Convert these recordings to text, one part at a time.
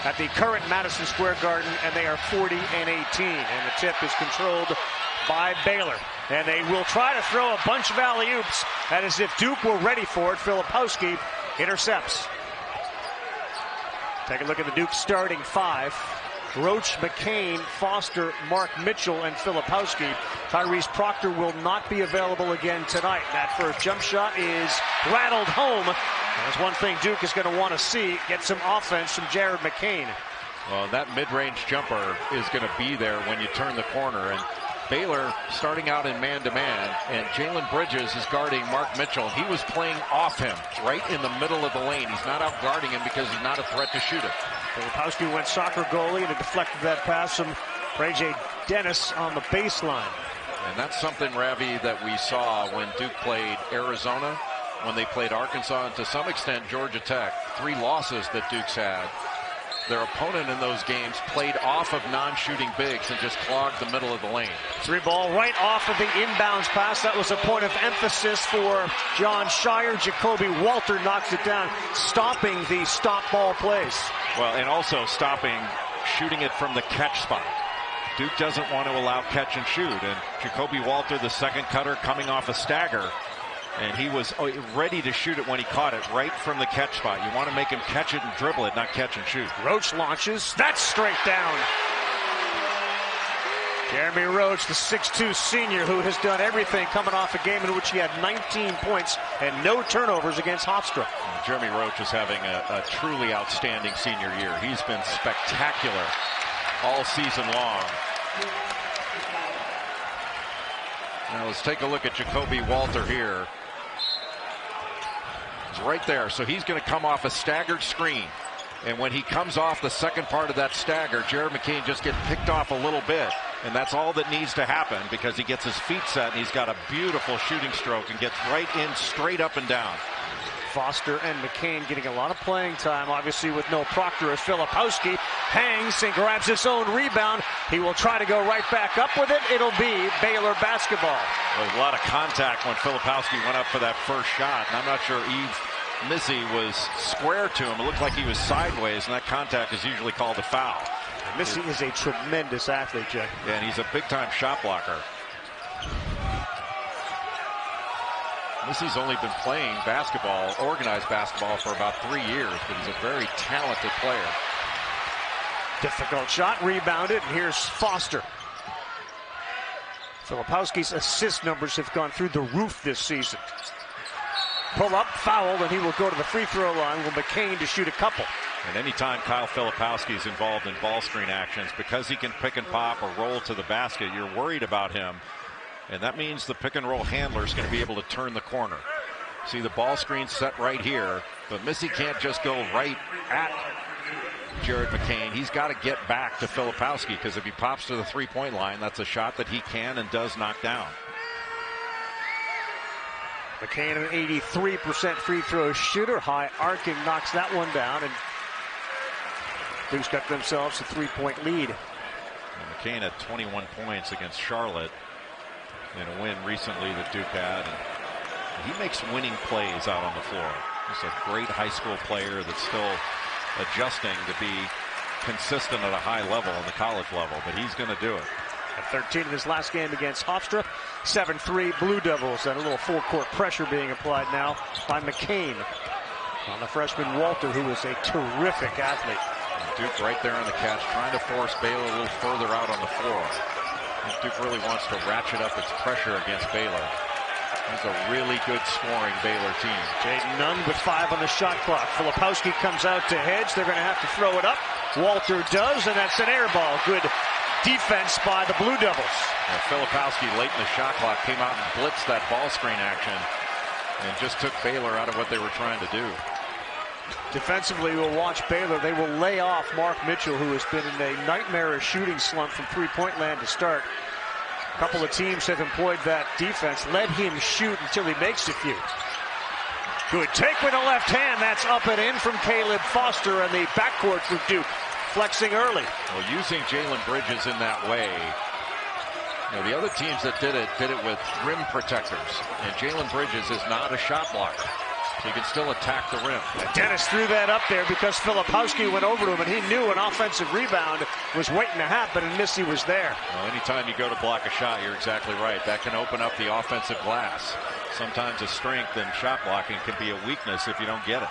at the current Madison Square Garden, and they are 40-18. And the tip is controlled by Baylor. And they will try to throw a bunch of alley-oops, and as if Duke were ready for it, Filipowski intercepts. Take a look at the Duke starting five. Roach, McCain, Foster, Mark Mitchell, and Filipowski. Tyrese Proctor will not be available again tonight. That first jump shot is rattled home. There's one thing Duke is going to want to see, get some offense from Jared McCain. Well, that mid-range jumper is going to be there when you turn the corner. And Baylor starting out in man-to-man, and Jalen Bridges is guarding Mark Mitchell. He was playing off him right in the middle of the lane. He's not out guarding him because he's not a threat to shoot it. Filipowski went soccer goalie and it deflected that pass from Ray Dennis on the baseline. And that's something, Ravi, that we saw when Duke played Arizona, when they played Arkansas, and to some extent Georgia Tech. 3 losses that Duke's had. Their opponent in those games played off of non-shooting bigs and just clogged the middle of the lane. 3 ball right off of the inbounds pass. That was a point of emphasis for John Shire. Jacoby Walter knocks it down, stopping the stop ball plays. Well, and also stopping shooting it from the catch spot. Duke doesn't want to allow catch and shoot. And Jacoby Walter, the second cutter, coming off a stagger. And he was ready to shoot it when he caught it right from the catch spot. You want to make him catch it and dribble it, not catch and shoot. Roach launches. That's straight down. Jeremy Roach, the 6'2 senior who has done everything, coming off a game in which he had 19 points and no turnovers against Hofstra. Jeremy Roach is having a truly outstanding senior year. He's been spectacular all season long. Now let's take a look at Jacoby Walter here. He's right there, so he's going to come off a staggered screen. And when he comes off the second part of that stagger, Jared McCain just gets picked off a little bit. And that's all that needs to happen because he gets his feet set and he's got a beautiful shooting stroke and gets right in straight up and down. Foster and McCain getting a lot of playing time, obviously with no Proctor, as Filipowski hangs and grabs his own rebound. He will try to go right back up with it. It'll be Baylor basketball. There was a lot of contact when Filipowski went up for that first shot, and I'm not sure Yves Missy was square to him. It looked like he was sideways, and that contact is usually called a foul. Missy is a tremendous athlete, Jay. Yeah, and he's a big-time shot blocker. Missy's only been playing basketball, organized basketball, for about 3 years, but he's a very talented player. Difficult shot, rebounded, and here's Foster. Filipowski's assist numbers have gone through the roof this season. Pull up, foul, and he will go to the free throw line with McCain to shoot a couple. And anytime Kyle Filipowski is involved in ball screen actions, because he can pick and pop or roll to the basket, you're worried about him. And that means the pick and roll handler is going to be able to turn the corner. See the ball screen set right here, but Missy can't just go right at Jared McCain. He's got to get back to Filipowski, because if he pops to the three-point line, that's a shot that he can and does knock down. McCain, an 83% free throw shooter. High arcing knocks that one down, and Duke's got themselves a 3-point lead. And McCain had 21 points against Charlotte in a win recently that Duke had. And he makes winning plays out on the floor. He's a great high school player that's still adjusting to be consistent at a high level on the college level, but he's going to do it. At 13 in his last game against Hofstra. 7-3 Blue Devils, and a little full-court pressure being applied now by McCain on the freshman Walter, who is a terrific athlete. And Duke right there on the catch, trying to force Baylor a little further out on the floor. And Duke really wants to ratchet up its pressure against Baylor. It's a really good scoring Baylor team. Jaden Nunn with 5 on the shot clock. Filipowski comes out to hedge. They're going to have to throw it up. Walter does, and that's an air ball. Good defense by the Blue Devils. Filipowski late in the shot clock came out and blitzed that ball screen action and just took Baylor out of what they were trying to do. Defensively, we'll watch Baylor. They will lay off Mark Mitchell, who has been in a nightmarish shooting slump from three-point land to start. A couple of teams have employed that defense. Let him shoot until he makes a few. Good take with the left hand. That's up and in from Caleb Foster, and the backcourt for Duke flexing early. Well, using Jalen Bridges in that way. You know, the other teams that did it with rim protectors. And Jalen Bridges is not a shot blocker. So you can still attack the rim. Dennis threw that up there because Filipowski went over to him, and he knew an offensive rebound was waiting to happen, and Missy was there. Well, anytime you go to block a shot, you're exactly right. That can open up the offensive glass. Sometimes a strength in shot blocking can be a weakness if you don't get it.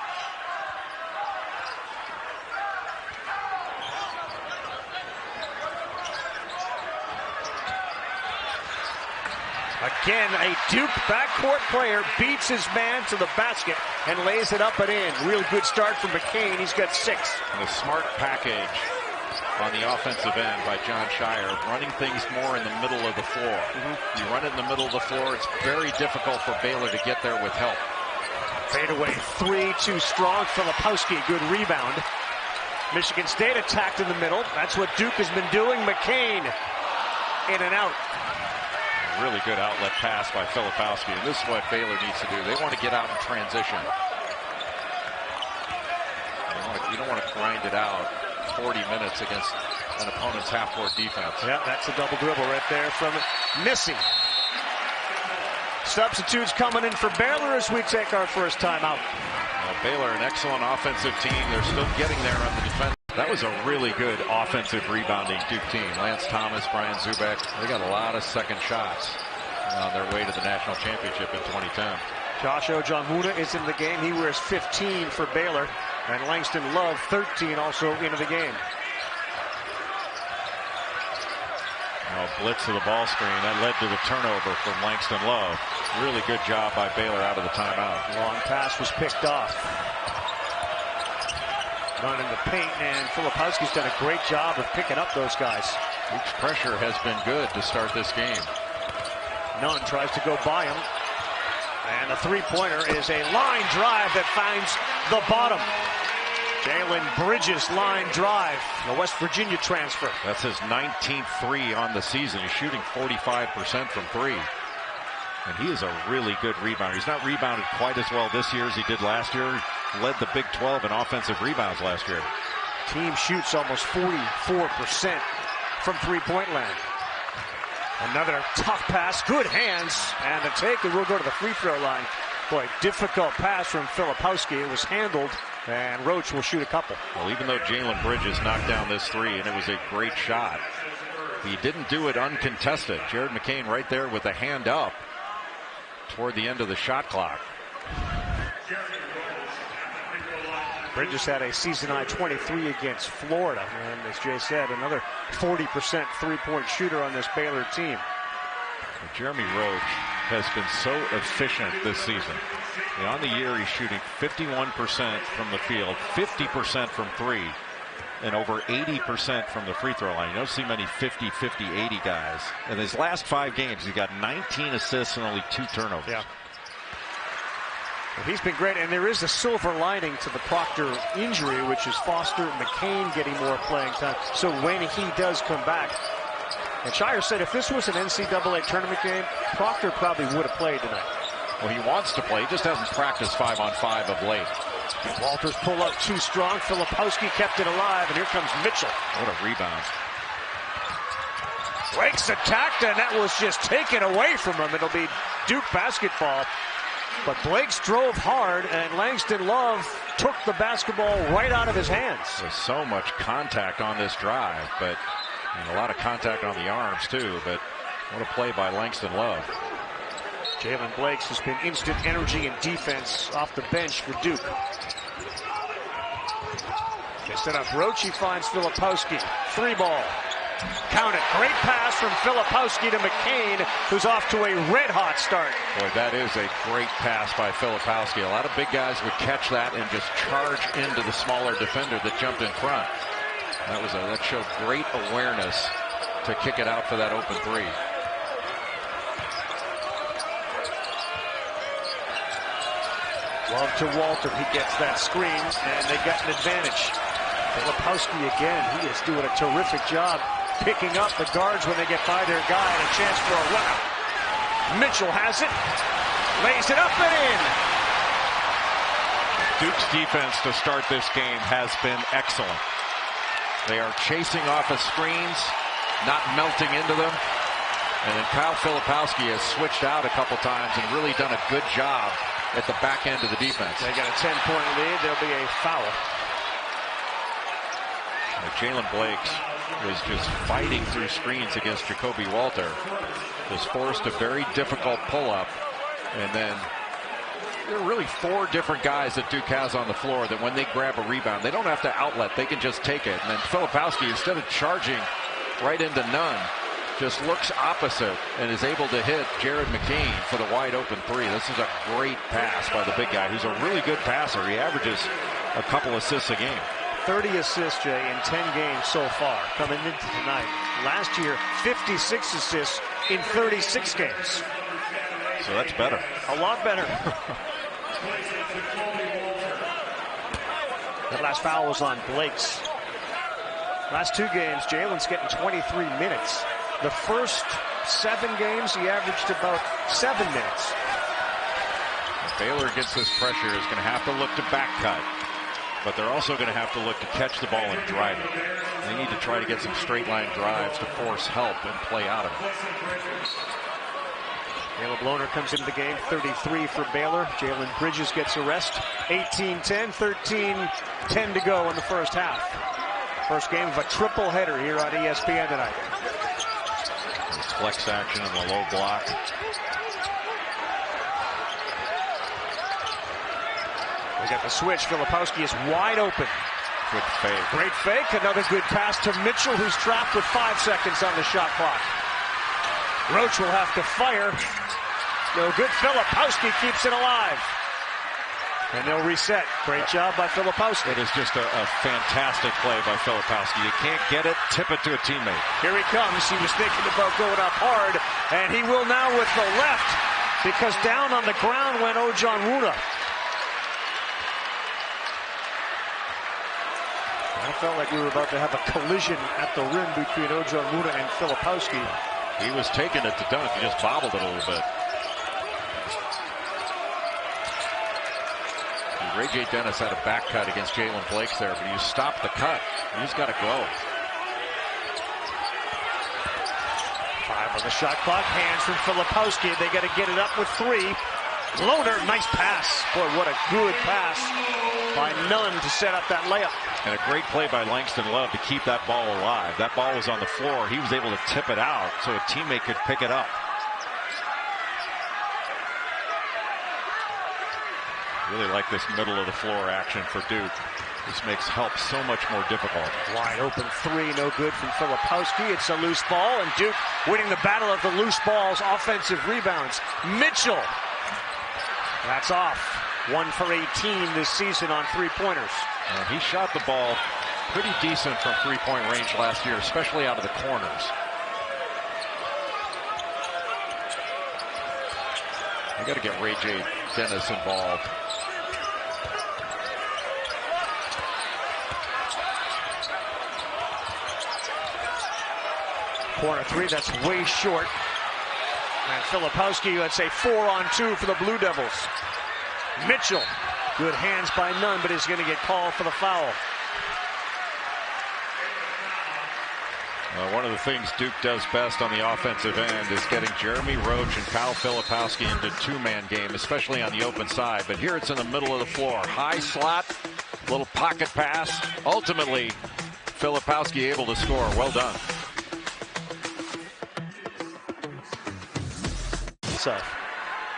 Again, a Duke backcourt player beats his man to the basket and lays it up and in. Real good start from McCain. He's got 6. And a smart package on the offensive end by John Shire, running things more in the middle of the floor. You run it in the middle of the floor, it's very difficult for Baylor to get there with help. Fadeaway 3, too strong. Filipowski, good rebound. Michigan State attacked in the middle. That's what Duke has been doing. McCain in and out. Really good outlet pass by Filipowski, and this is what Baylor needs to do. They want to get out in transition. You don't want to grind it out 40 minutes against an opponent's half-court defense. Yeah, that's a double dribble right there from Missy. Substitutes coming in for Baylor as we take our first time out. Well, Baylor, an excellent offensive team. They're still getting there on the defense. That was a really good offensive rebounding Duke team. Lance Thomas, Brian Zubek, they got a lot of second shots on their way to the national championship in 2010. Josh Ojamuna is in the game. He wears 15 for Baylor. And Langston Love, 13, also into the game. Blitz to the ball screen. That led to the turnover from Langston Love. Really good job by Baylor out of the timeout. Long pass was picked off. Run in the paint, and Filipowski's done a great job of picking up those guys. Duke's pressure has been good to start this game. Nunn tries to go by him. And the three-pointer is a line drive that finds the bottom. Jalen Bridges line drive, the West Virginia transfer. That's his 19th three on the season. He's shooting 45% from 3. And he is a really good rebounder. He's not rebounded quite as well this year as he did last year. He led the Big 12 in offensive rebounds last year. Team shoots almost 44% from three-point land. Another tough pass, good hands, and the take, and we'll go to the free throw line. Boy, difficult pass from Filipowski. It was handled, and Roach will shoot a couple. Well, even though Jalen Bridges knocked down this three, and it was a great shot, he didn't do it uncontested. Jared McCain right there with a hand up toward the end of the shot clock. Bridges had a season-high 23 against Florida. And as Jay said, another 40% three-point shooter on this Baylor team. Jeremy Roach has been so efficient this season. On the year, he's shooting 51% from the field, 50% from 3, and over 80% from the free throw line. You don't see many 50, 50, 80 guys. In his last 5 games, he's got 19 assists and only 2 turnovers. Yeah. Well, he's been great, and there is a silver lining to the Proctor injury, which is Foster McCain getting more playing time. So when he does come back, and Shire said if this was an NCAA tournament game, Proctor probably would have played tonight. Well, he wants to play. He just hasn't practiced 5-on-5 of late. Walters pull up too strong. Filipowski kept it alive, and here comes Mitchell. What a rebound. Blake's attacked, and that was just taken away from him. It'll be Duke basketball. But Blake's drove hard, and Langston Love took the basketball right out of his hands. There's so much contact on this drive, but and a lot of contact on the arms, too. But what a play by Langston Love. Jalen Blakes has been instant energy and defense off the bench for Duke. They set up Roach. He finds Filipowski. 3-ball. Count it. Great pass from Filipowski to McCain, who's off to a red-hot start. Boy, that is a great pass by Filipowski. A lot of big guys would catch that and just charge into the smaller defender that jumped in front. That showed great awareness to kick it out for that open 3. Love to Walter. He gets that screen, and they got an advantage. Filipowski again. He is doing a terrific job picking up the guards when they get by their guy, and a chance for a run-out. Mitchell has it, lays it up and in. Duke's defense to start this game has been excellent. They are chasing off of screens, not melting into them. And then Kyle Filipowski has switched out a couple times and really done a good job at the back end of the defense. They got a 10-point lead. There'll be a foul. Jalen Blakes was just fighting through screens against Jacoby Walter. Was forced a very difficult pull-up, and then there are really 4 different guys that Duke has on the floor that when they grab a rebound, they don't have to outlet. They can just take it. And then Filipowski, instead of charging right into Nunn, just looks opposite and is able to hit Jared McCain for the wide open 3. This is a great pass by the big guy, who's a really good passer. He averages a couple assists a game. 30 assists, Jay, in 10 games so far coming into tonight. Last year, 56 assists in 36 games. So that's better. A lot better. That last foul was on Blakes. Last 2 games, Jalen's getting 23 minutes. The first 7 games, he averaged about 7 minutes. If Baylor gets this pressure, is going to have to look to back cut. But they're also going to have to look to catch the ball and drive it. They need to try to get some straight line drives to force help and play out of it. Caleb Lohner comes into the game, 33 for Baylor. Jalen Bridges gets a rest. 18-10, 13-10 to go in the first half. First game of a triple header here on ESPN tonight. Flex action in the low block. We got the switch. Filipowski is wide open. Good fake. Great fake. Another good pass to Mitchell, who's trapped with 5 seconds on the shot clock. Roach will have to fire. No good. Filipowski keeps it alive. And they'll reset. Great job by Filipowski. It is just a fantastic play by Filipowski. You can't get it, tip it to a teammate. Here he comes. He was thinking about going up hard, and he will now with the left, because down on the ground went Ojonwuna. I felt like we were about to have a collision at the rim between Ojonwuna and Filipowski. He was taking it to dunk. He just bobbled it a little bit. Ray J. Dennis had a back cut against Jalen Blakes there, but you stopped the cut. He's got to go. 5 on the shot clock. Hands from Filipowski. They got to get it up with 3. Lohner, nice pass. Boy, what a good pass by Nunn to set up that layup. And a great play by Langston Love to keep that ball alive. That ball was on the floor. He was able to tip it out so a teammate could pick it up. Really like this middle of the floor action for Duke. This makes help so much more difficult. Wide open 3, no good from Filipowski. It's a loose ball, and Duke winning the battle of the loose balls, offensive rebounds. Mitchell. That's off. 1 for 18 this season on 3-pointers. He shot the ball pretty decent from 3-point range last year, especially out of the corners. You got to get Ray J. Dennis involved. Corner 3, that's way short. And Filipowski, let's say 4-on-2 for the Blue Devils. Mitchell, good hands by Nunn, but he's going to get called for the foul. One of the things Duke does best on the offensive end is getting Jeremy Roach and Kyle Filipowski into 2-man game, especially on the open side. But here it's in the middle of the floor. High slot, little pocket pass. Ultimately, Filipowski able to score. Well done. So,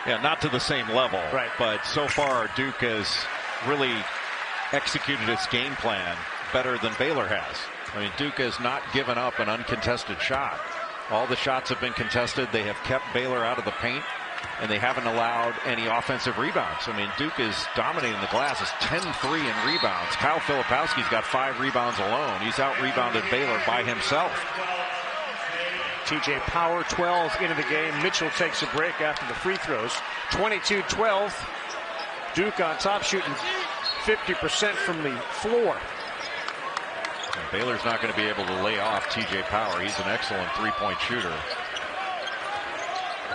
yeah, not to the same level, right. But so far Duke has really executed its game plan better than Baylor has. I mean, Duke has not given up an uncontested shot. All the shots have been contested. They have kept Baylor out of the paint, and they haven't allowed any offensive rebounds. I mean, Duke is dominating the glass. It's 10-3 in rebounds. Kyle Filipowski's got 5 rebounds alone. He's out-rebounded Baylor by himself. TJ Power 12 into the game. Mitchell takes a break after the free throws. 22-12. Duke on top, shooting 50% from the floor. And Baylor's not going to be able to lay off TJ Power. He's an excellent 3-point shooter.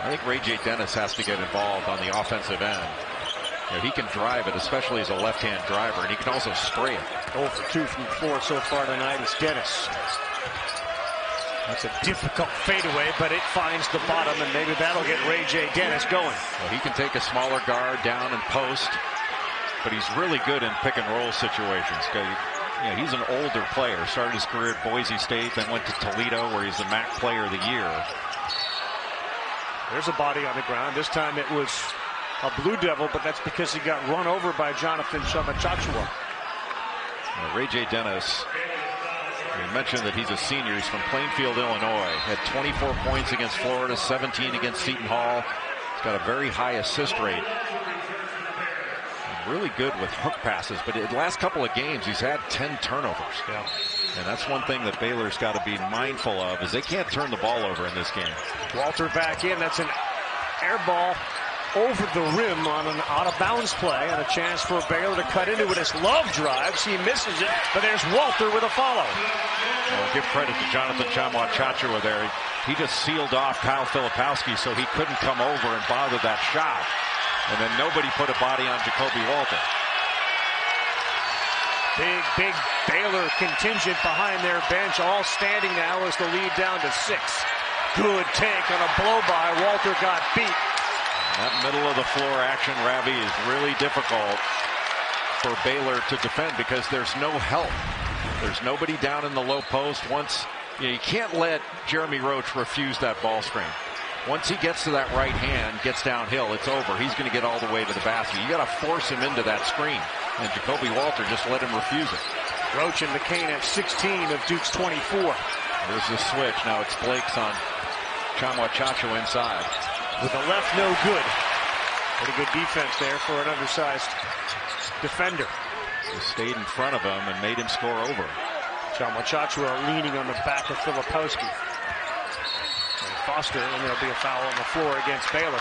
I think Ray J. Dennis has to get involved on the offensive end. You know, he can drive it, especially as a left-hand driver, and he can also spray it. 0 for 2 from the floor so far tonight is Dennis. That's a difficult fadeaway, but it finds the bottom, and maybe that'll get Ray J. Dennis going. Well, he can take a smaller guard down and post, but he's really good in pick and roll situations. He's an older player. Started his career at Boise State, then went to Toledo, where he's the MAC Player of the Year. There's a body on the ground. This time it was a Blue Devil, but that's because he got run over by Jonathan Chamachachua. Ray J. Dennis, you mentioned that he's a senior. He's from Plainfield, Illinois. Had 24 points against Florida, 17 against Seton Hall. He's got a very high assist rate. Really good with hook passes, but in the last couple of games he's had 10 turnovers. Yeah. And that's one thing that Baylor's got to be mindful of, is they can't turn the ball over in this game. Walter back in. That's an air ball over the rim on an out-of-bounds play, and a chance for Baylor to cut into it. His love drives. He misses it, but there's Walter with a follow. Well, give credit to Jonathan Chamachachua there. He just sealed off Kyle Filipowski so he couldn't come over and bother that shot. And then nobody put a body on Jacoby Walter. Big Baylor contingent behind their bench, all standing now as the lead down to 6. Good take on a blow-by. Walter got beat. That middle of the floor action, Ravi, is really difficult for Baylor to defend because there's no help. There's nobody down in the low post. You can't let Jeremy Roach refuse that ball screen. Once he gets to that right hand, gets downhill, it's over. He's going to get all the way to the basket. You got to force him into that screen. And Jacoby Walter just let him refuse it. Roach and McCain have 16 of Duke's 24. There's the switch. Now it's Blake's on Chamachachua inside. With the left, no good. Pretty good defense there for an undersized defender. He stayed in front of him and made him score over. Chamachachua leaning on the back of Filipowski. Foster, and there'll be a foul on the floor against Baylor.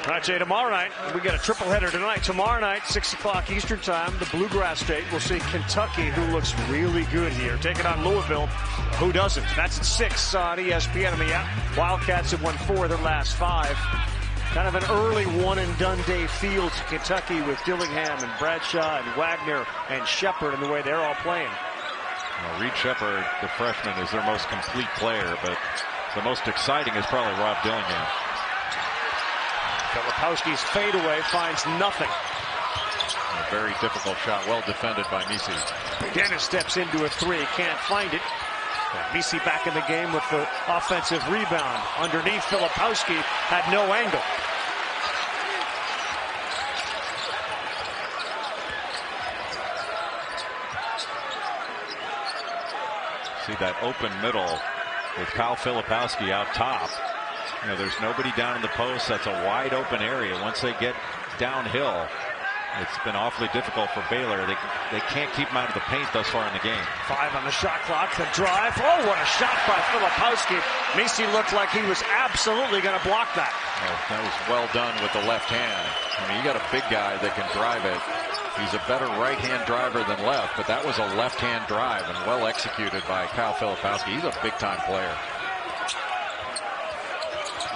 All right, Jay, tomorrow night, we got a triple header tonight. Tomorrow night, 6 o'clock Eastern time, the Bluegrass State will see Kentucky, who looks really good here, taking on Louisville. Who doesn't? That's at 6 on ESPN and the app. Wildcats have won 4 of their last 5. Kind of an early one-and-done day feel to Kentucky with Dillingham and Bradshaw and Wagner and Shepard and the way they're all playing. Well, Reed Shepard, the freshman, is their most complete player, but the most exciting is probably Rob Dillingham. Filipowski's fadeaway finds nothing. A very difficult shot, well defended by Misi. Dennis steps into a 3, can't find it. Misi back in the game with the offensive rebound. Underneath, Filipowski had no angle. See that open middle with Kyle Filipowski out top. There's nobody down in the post. That's a wide open area. Once they get downhill, it's been awfully difficult for Baylor. They can't keep him out of the paint thus far in the game. 5 on the shot clock. The drive. Oh, what a shot by Filipowski. Misi looked like he was absolutely going to block that. Oh, that was well done with the left hand. I mean, you got a big guy that can drive it. He's a better right-hand driver than left, but that was a left-hand drive and well executed by Kyle Filipowski. He's a big-time player.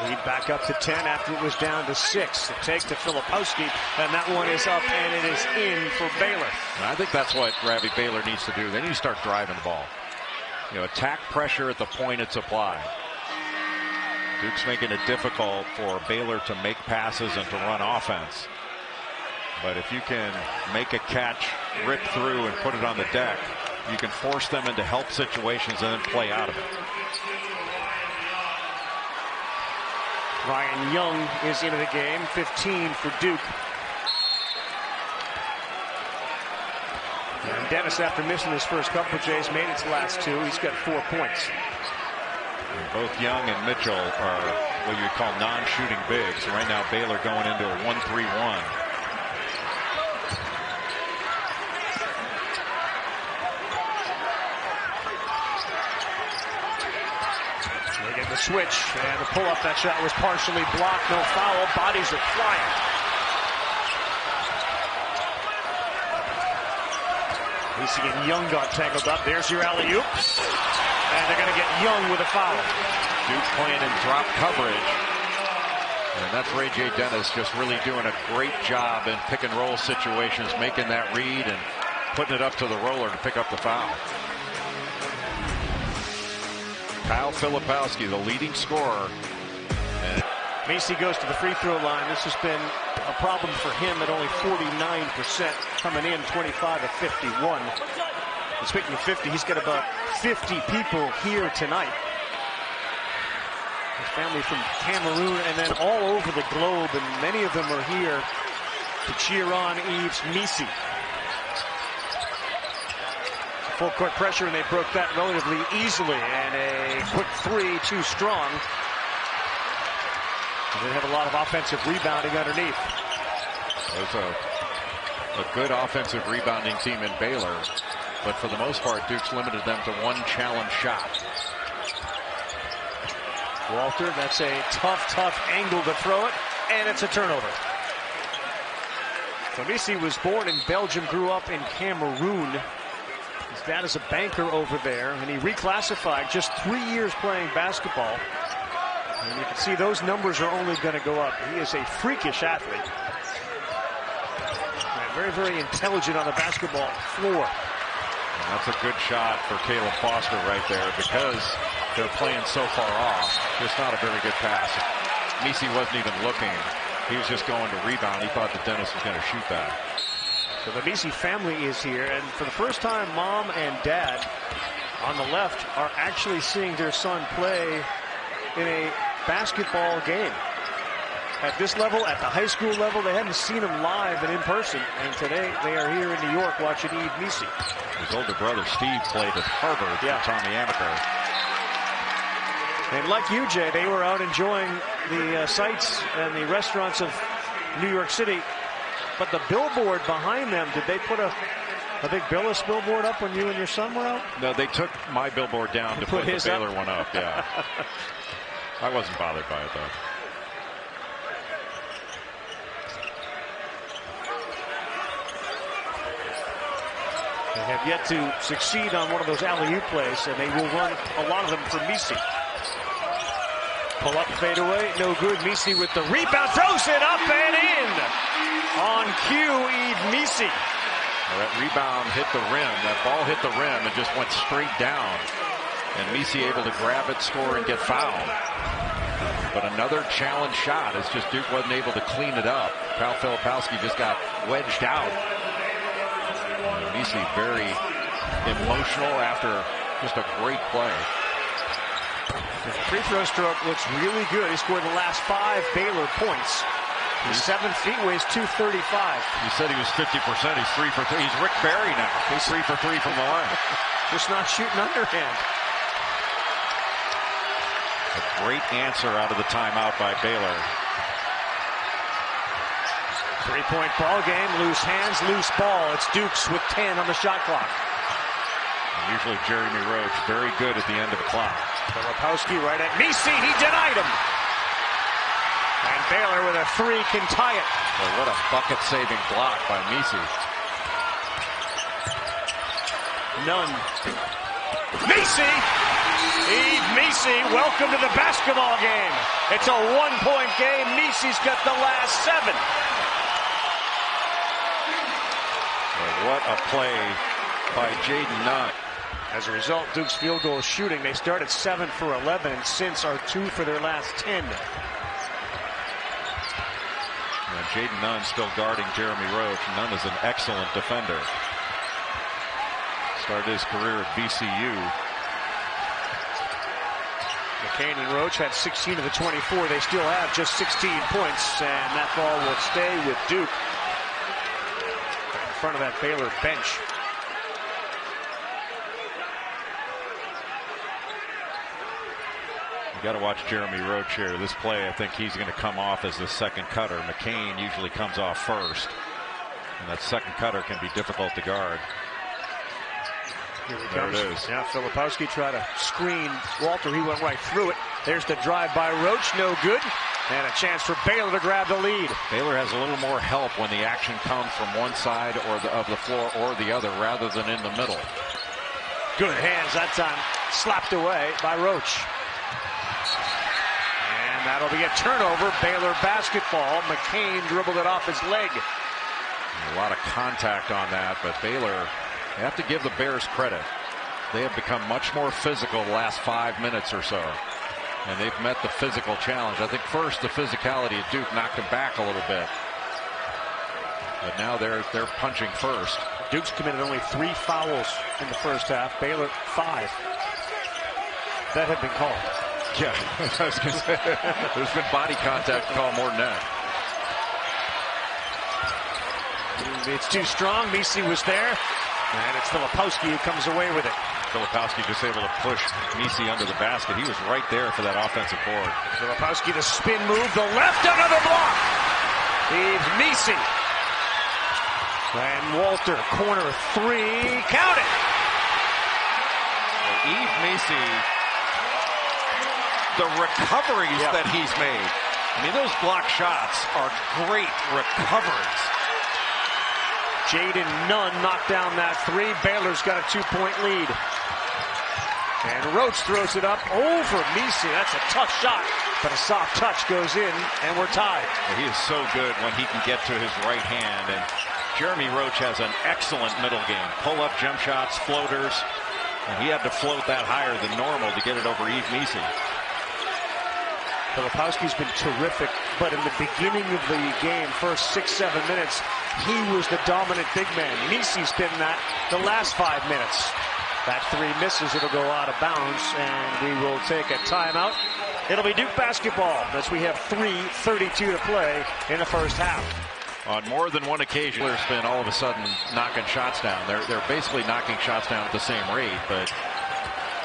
Lead back up to 10 after it was down to 6. The take to Filipowski, and that one is up, and it is in for Baylor. And I think that's what Ravi Baylor needs to do. They need to start driving the ball. Attack pressure at the point it's applied. Duke's making it difficult for Baylor to make passes and to run offense. But if you can make a catch, rip through, and put it on the deck, you can force them into help situations and then play out of it. Ryan Young is into the game, 15 for Duke. And Dennis, after missing his first couple, Jays made its last 2. He's got 4 points. And both Young and Mitchell are what you would call non-shooting bigs. Right now, Baylor going into a 1-3-1. The switch and the pull-up. That shot was partially blocked. No foul. Bodies are flying. Lacey and Young got tangled up. There's your alley-oop. And they're going to get Young with a foul. Duke playing in drop coverage. And that's Ray J. Dennis just really doing a great job in pick and roll situations, making that read and putting it up to the roller to pick up the foul. Kyle Filipowski, the leading scorer. And Macy goes to the free throw line. This has been a problem for him at only 49%, coming in 25 of 51. And speaking of 50, he's got about 50 people here tonight. His family from Cameroon and then all over the globe, and many of them are here to cheer on Yves Missi. Full court pressure, and they broke that relatively easily, and a quick three, too strong. And they have a lot of offensive rebounding underneath. There's a good offensive rebounding team in Baylor, but for the most part, Duke's limited them to one challenge shot. Walter, that's a tough angle to throw it, and it's a turnover. So Missi was born in Belgium, grew up in Cameroon. His dad is a banker over there, and he reclassified just 3 years playing basketball. And you can see those numbers are only going to go up. He is a freakish athlete. And very intelligent on the basketball floor. And that's a good shot for Caleb Foster right there, because they're playing so far off. Just not a very good pass. Missi wasn't even looking. He was just going to rebound. He thought that Dennis was going to shoot that. So the Missi family is here, and for the first time, mom and dad on the left are actually seeing their son play in a basketball game. At this level, at the high school level, they hadn't seen him live and in person, and today they are here in New York watching Yves Missi. His older brother Steve played at Harvard for Tommy Amaker. And like you, Jay, they were out enjoying the sights and the restaurants of New York City. But the billboard behind them, did they put a big Billis billboard up when you and your son were out? No, they took my billboard down to put the Baylor one up, yeah. I wasn't bothered by it, though. They have yet to succeed on one of those alley-oop plays, and they will run a lot of them for Missi. Pull up, fade away, no good. Missi with the rebound, throws it up and in. On cue, Yves Missi. Well, that rebound hit the rim. That ball hit the rim and just went straight down. And Missi able to grab it, score, and get fouled. But another challenge shot. It's just Duke wasn't able to clean it up. Kyle Filipowski just got wedged out. Missi very emotional after just a great play. His free throw stroke looks really good. He scored the last 5 Baylor points. He's 7 feet, weighs 235. You said he was 50%. He's 3 for 3. He's Rick Barry now. He's 3 for 3 from the line. Just not shooting underhand. A great answer out of the timeout by Baylor. 3-point ball game. Loose hands, loose ball. It's Dukes with 10 on the shot clock. And usually Jeremy Roach very good at the end of the clock. Filipowski right at Missi. He denied him. And Baylor with a 3 can tie it. Well, what a bucket-saving block by Missi. None. Missi! Yves Missi, welcome to the basketball game. It's a 1-point game. Missi's got the last 7. Well, what a play by Jaden Nunn. As a result, Duke's field goal shooting, they started 7 for 11 and since are 2 for their last 10. And Jaden Nunn still guarding Jeremy Roach. Nunn is an excellent defender. Started his career at VCU. McCain and Roach had 16 of the 24. They still have just 16 points, and that ball will stay with Duke in front of that Baylor bench. You got to watch Jeremy Roach here. This play, I think he's going to come off as the second cutter. McCain usually comes off first, and that second cutter can be difficult to guard. Here he there comes. It is. Now Filipowski tried to screen Walter. He went right through it. There's the drive by Roach. No good. And a chance for Baylor to grab the lead. Baylor has a little more help when the action comes from one side of the floor or the other rather than in the middle. Good hands that time. Slapped away by Roach. And that'll be a turnover. Baylor basketball. McCain dribbled it off his leg. A lot of contact on that, but Baylor, they have to give the Bears credit. They have become much more physical the last 5 minutes or so. And they've met the physical challenge. I think first the physicality of Duke knocked them back a little bit. But now they're punching first. Duke's committed only 3 fouls in the first half. Baylor 5. That had been called. Yeah, I was going to say, there's been body contact called more than that. It's too strong. Misi was there. And it's Filipowski who comes away with it. Filipowski just able to push Misi under the basket. He was right there for that offensive board. Filipowski, the spin move, the left, another block. Leaves Misi. And Walter, corner 3, count it. Yves Misi, the recoveries that he's made. I mean, those block shots are great recoveries. Jaden Nunn knocked down that 3. Baylor's got a 2-point lead. And Roach throws it up over Misi. That's a tough shot, but a soft touch goes in, and we're tied. Well, he is so good when he can get to his right hand. And Jeremy Roach has an excellent middle game. Pull-up jump shots, floaters. And he had to float that higher than normal to get it over Yves Misi. Filipowski's been terrific, but in the beginning of the game, first 6-7 minutes, he was the dominant big man. Misi's been that the last 5 minutes. That 3 misses, it'll go out of bounds, and we will take a timeout. It'll be Duke basketball as we have 3:32 to play in the first half. On more than one occasion, there's been all of a sudden knocking shots down. They're basically knocking shots down at the same rate, but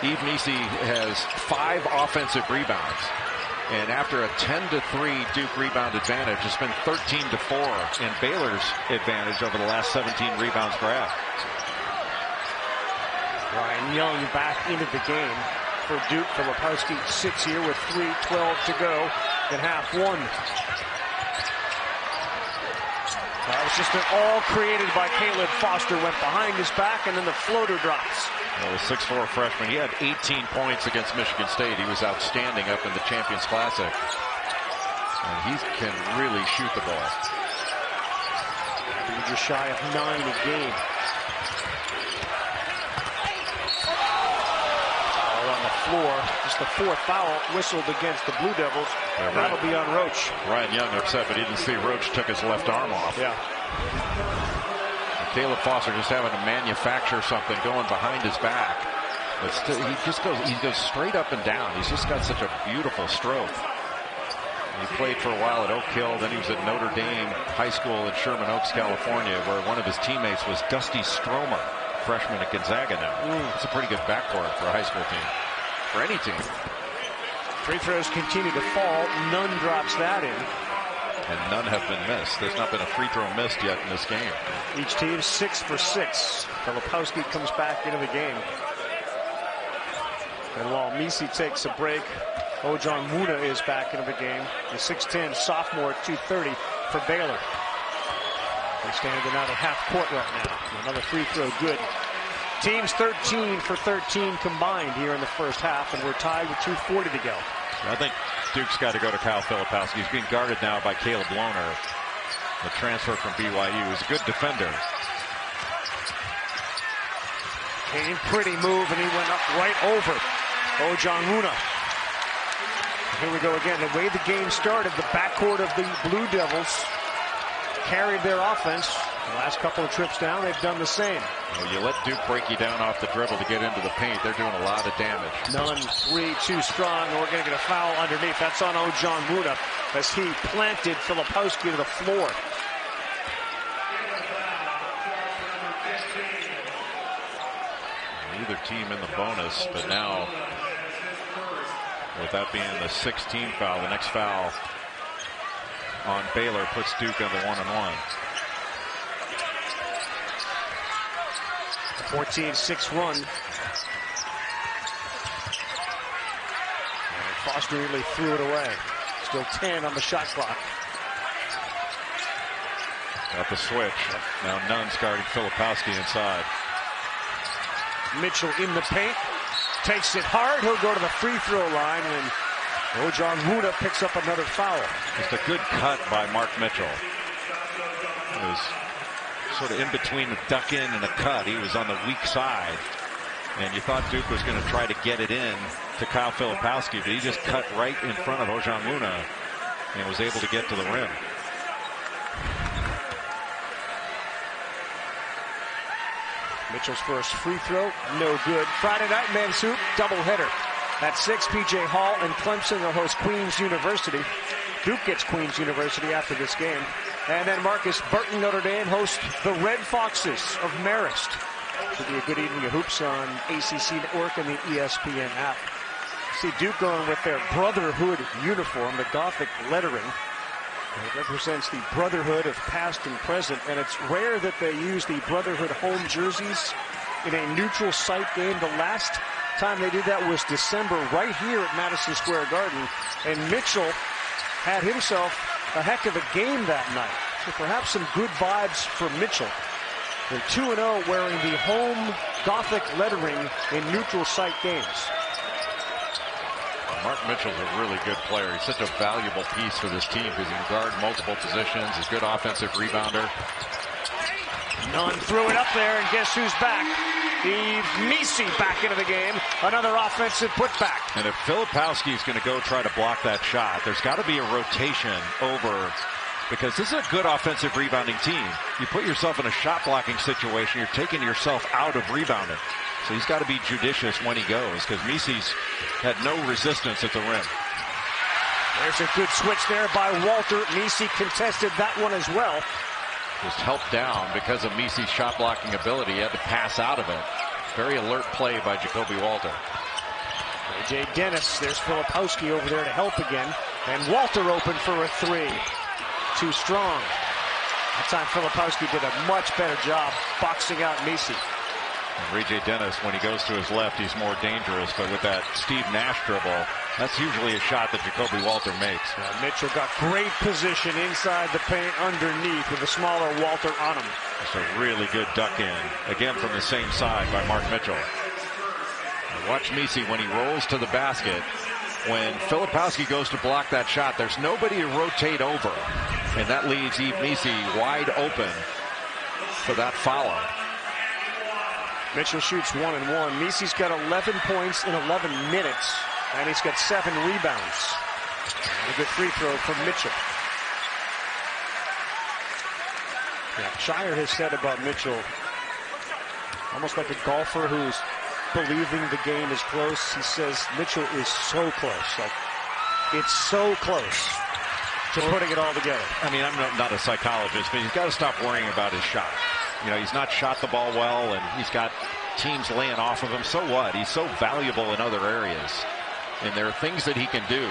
Yves Misi has 5 offensive rebounds. And after a 10-3 Duke rebound advantage, it's been 13-4 in Baylor's advantage over the last 17 rebounds grabbed. Ryan Young back into the game for Duke. Filipowski sits here with 3:12 to go in half 1. That was just an all created by Caleb Foster. Went behind his back, and then the floater drops. Well, the 6'4" freshman, he had 18 points against Michigan State. He was outstanding up in the Champions Classic. And he can really shoot the ball. He's just shy of 9 a game. Foul on the floor. Just the 4th foul whistled against the Blue Devils. Yeah, that'll be on Roach. Ryan Young upset, but he didn't see Roach took his left arm off. Yeah. Caleb Foster just having to manufacture something going behind his back. But still, he goes straight up and down. He's just got such a beautiful stroke. He played for a while at Oak Hill, then he was at Notre Dame High School in Sherman Oaks, California, where one of his teammates was Dusty Stromer, freshman at Gonzaga now. It's a pretty good backcourt for a high school team, for any team. Free throws continue to fall. None drops that in. And none have been missed. There's not been a free throw missed yet in this game. Each team 6 for 6. Filipowski comes back into the game. And while Misi takes a break, Ojon Muna is back into the game. The 6'10 sophomore at 230 for Baylor. They stand out at half court right now. Another free throw good. Teams 13 for 13 combined here in the first half, and we're tied with 2:40 to go. I think Duke's got to go to Kyle Filipowski. He's being guarded now by Caleb Lohner, the transfer from BYU. He's a good defender. Came pretty move, and he went up right over Ojon Muna. Here we go again. The way the game started, the backcourt of the Blue Devils carried their offense. The last couple of trips down, they've done the same. Well, you let Duke break you down off the dribble to get into the paint. They're doing a lot of damage. Nunn, 3 too strong, and we're going to get a foul underneath. That's on Ojon Muna as he planted Filipowski to the floor. Neither team in the bonus, but now, with that being the 16th foul, the next foul on Baylor puts Duke on the 1-on-1. 14-6 run. And Foster nearly threw it away. Still 10 on the shot clock. Got the switch. Now Nunn's guarding Filipowski inside. Mitchell in the paint. Takes it hard. He'll go to the free throw line, and Ojon Muna picks up another foul. Just a good cut by Mark Mitchell. It was sort of in between the duck in and a cut. He was on the weak side. And you thought Duke was going to try to get it in to Kyle Filipowski, but he just cut right in front of Ojamuna and was able to get to the rim. Mitchell's first free throw, no good. Friday night men's hoop doubleheader. At 6, P.J. Hall and Clemson will host Queens University. Duke gets Queens University after this game. And then Marcus Burton, Notre Dame, hosts the Red Foxes of Marist. Should be a good evening of hoops on ACC Network and the ESPN app. See Duke going with their Brotherhood uniform, the Gothic lettering. It represents the brotherhood of past and present, and it's rare that they use the Brotherhood home jerseys in a neutral site game. The last time they did that was December right here at Madison Square Garden, and Mitchell had himself a heck of a game that night. So perhaps some good vibes for Mitchell. They're 2-0 wearing the home Gothic lettering in neutral site games. Mark Mitchell's a really good player. He's such a valuable piece for this team because he can guard multiple positions. He's a good offensive rebounder. Nunn threw it up there, and guess who's back? Steve Meese back into the game. Another offensive putback. And if Filipowski is going to go try to block that shot, there's got to be a rotation over, because this is a good offensive rebounding team. You put yourself in a shot blocking situation, you're taking yourself out of rebounding. So he's got to be judicious when he goes, because Meese's had no resistance at the rim. There's a good switch there by Walter. Meese contested that one as well. Just helped down because of Meese's shot blocking ability. He had to pass out of it. Very alert play by Jacoby Walter. A.J. Dennis, there's Filipowski over there to help again. And Walter open for a three. Too strong. That time Filipowski did a much better job boxing out Meese. Ray J. Dennis, when he goes to his left, he's more dangerous. But with that Steve Nash dribble, that's usually a shot that Jacoby Walter makes. Mitchell got great position inside the paint underneath with a smaller Walter on him. It's a really good duck in, again from the same side by Mark Mitchell. And watch Meese when he rolls to the basket. When Filipowski goes to block that shot, there's nobody to rotate over. And that leaves Yves Meese wide open for that follow. Mitchell shoots 1 and 1. Meese's got 11 points in 11 minutes, and he's got 7 rebounds. And a good free throw from Mitchell. Yeah, Shire has said about Mitchell, almost like a golfer who's believing the game is close. He says Mitchell is so close. Like, it's so close to putting it all together. I mean, I'm not a psychologist, but he's got to stop worrying about his shot. You know, he's not shot the ball well, and he's got teams laying off of him. So what? He's so valuable in other areas. And there are things that he can do.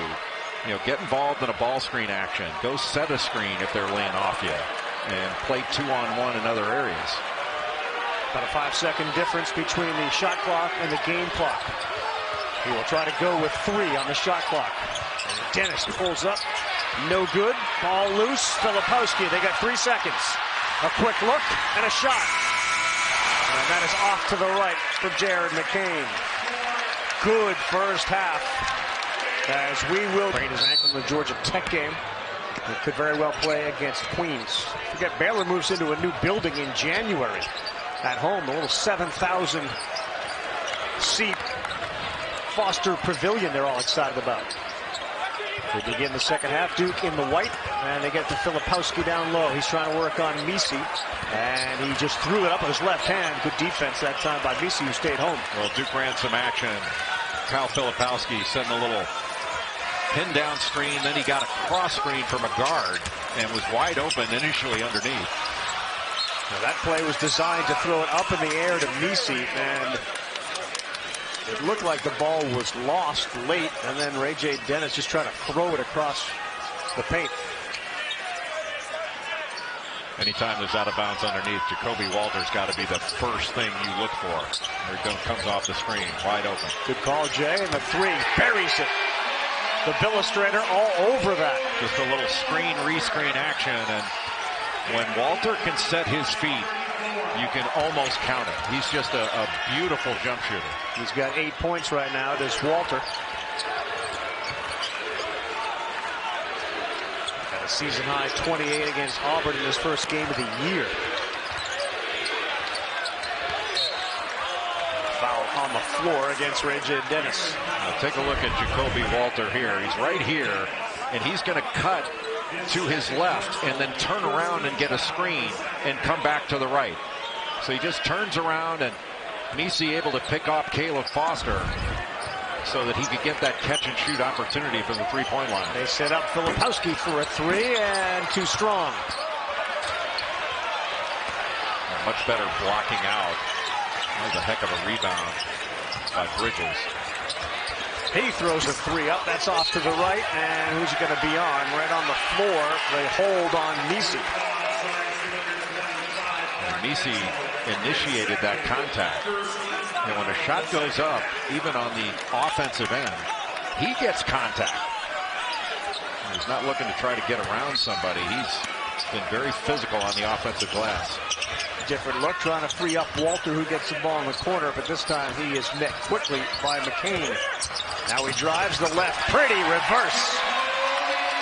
You know, get involved in a ball screen action. Go set a screen if they're laying off you. And play 2-on-1 in other areas. About a 5-second difference between the shot clock and the game clock. He will try to go with 3 on the shot clock. And Dennis pulls up. No good. Ball loose. Filipowski. They got 3 seconds. A quick look and a shot. And that is off to the right for Jared McCain. Good first half. As we will sprain his ankle in the Georgia Tech game. He could very well play against Queens. Forget Baylor moves into a new building in January. At home, a little 7,000 seat Foster Pavilion they're all excited about. They begin the second half. Duke in the white, and they get to Filipowski down low. He's trying to work on Meese, and he just threw it up with his left hand. Good defense that time by Meese, who stayed home. Well, Duke ran some action. Kyle Filipowski setting a little pin down screen, then he got a cross screen from a guard and was wide open initially underneath. Now that play was designed to throw it up in the air to Meese, and it looked like the ball was lost late, and then Ray J. Dennis just trying to throw it across the paint. Anytime there's out of bounds underneath, Jacoby Walter's got to be the first thing you look for. There it comes off the screen, wide open. Good call, Jay, and the 3 buries it. The Billustrator all over that. Just a little screen, rescreen action, and when Walter can set his feet, you can almost count it. He's just a beautiful jump shooter. He's got 8 points right now, does Walter. Got a season high 28 against Auburn in his first game of the year. Foul on the floor against Ray J. Dennis. Now take a look at Jacoby Walter here. He's right here, and he's going to cut to his left and then turn around and get a screen and come back to the right. So he just turns around, and Misi able to pick off Caleb Foster so that he could get that catch and shoot opportunity from the three-point line. They set up Filipowski for a three, and too strong. Much better blocking out. That was a heck of a rebound by Bridges. He throws a three up. That's off to the right. And who's it going to be on? Right on the floor. They hold on Misi. And Misi initiated that contact. And when a shot goes up, even on the offensive end, he gets contact. He's not looking to try to get around somebody. He's been very physical on the offensive glass. Different look, trying to free up Walter, who gets the ball in the corner, but this time he is met quickly by McCain. Now he drives the left, pretty reverse.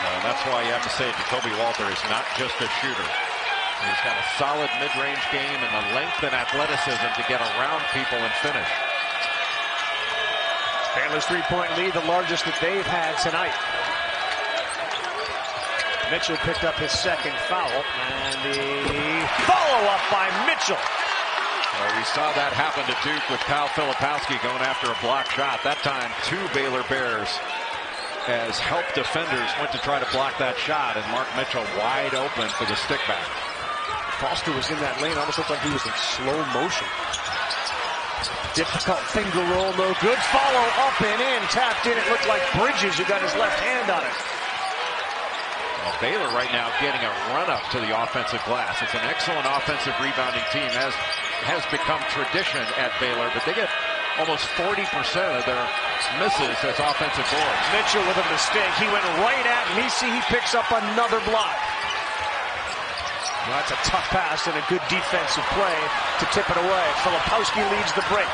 And that's why you have to say Jacoby Walter is not just a shooter. He's got a solid mid-range game and the length and athleticism to get around people and finish. Baylor's three-point lead, the largest that they've had tonight. Mitchell picked up his second foul, and the follow-up by Mitchell. Well, we saw that happen to Duke with Kyle Filipowski going after a block shot. That time, two Baylor Bears as help defenders went to try to block that shot, and Mark Mitchell wide open for the stick back. Foster was in that lane, almost looked like he was in slow motion. Difficult finger roll, no good. Follow up and in, tapped in. It looked like Bridges who got his left hand on it. Well, Baylor right now getting a run-up to the offensive glass. It's an excellent offensive rebounding team, as has become tradition at Baylor, but they get almost 40% of their misses as offensive boards. Mitchell with a mistake. He went right at Misi. He picks up another block. Well, that's a tough pass and a good defensive play to tip it away. Filipowski leads the break.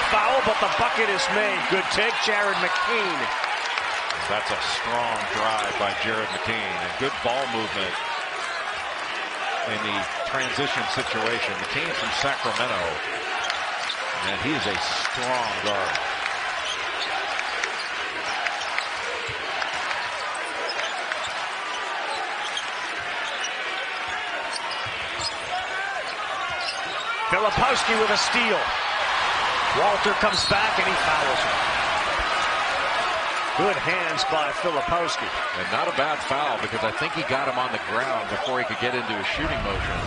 Foul, but the bucket is made. Good take, Jared McCain. That's a strong drive by Jared McCain, and good ball movement in the transition situation. McCain from Sacramento, and he is a strong guard. Filipowski with a steal. Walter comes back and he fouls him. Good hands by Filipowski. And not a bad foul, because I think he got him on the ground before he could get into a shooting motion.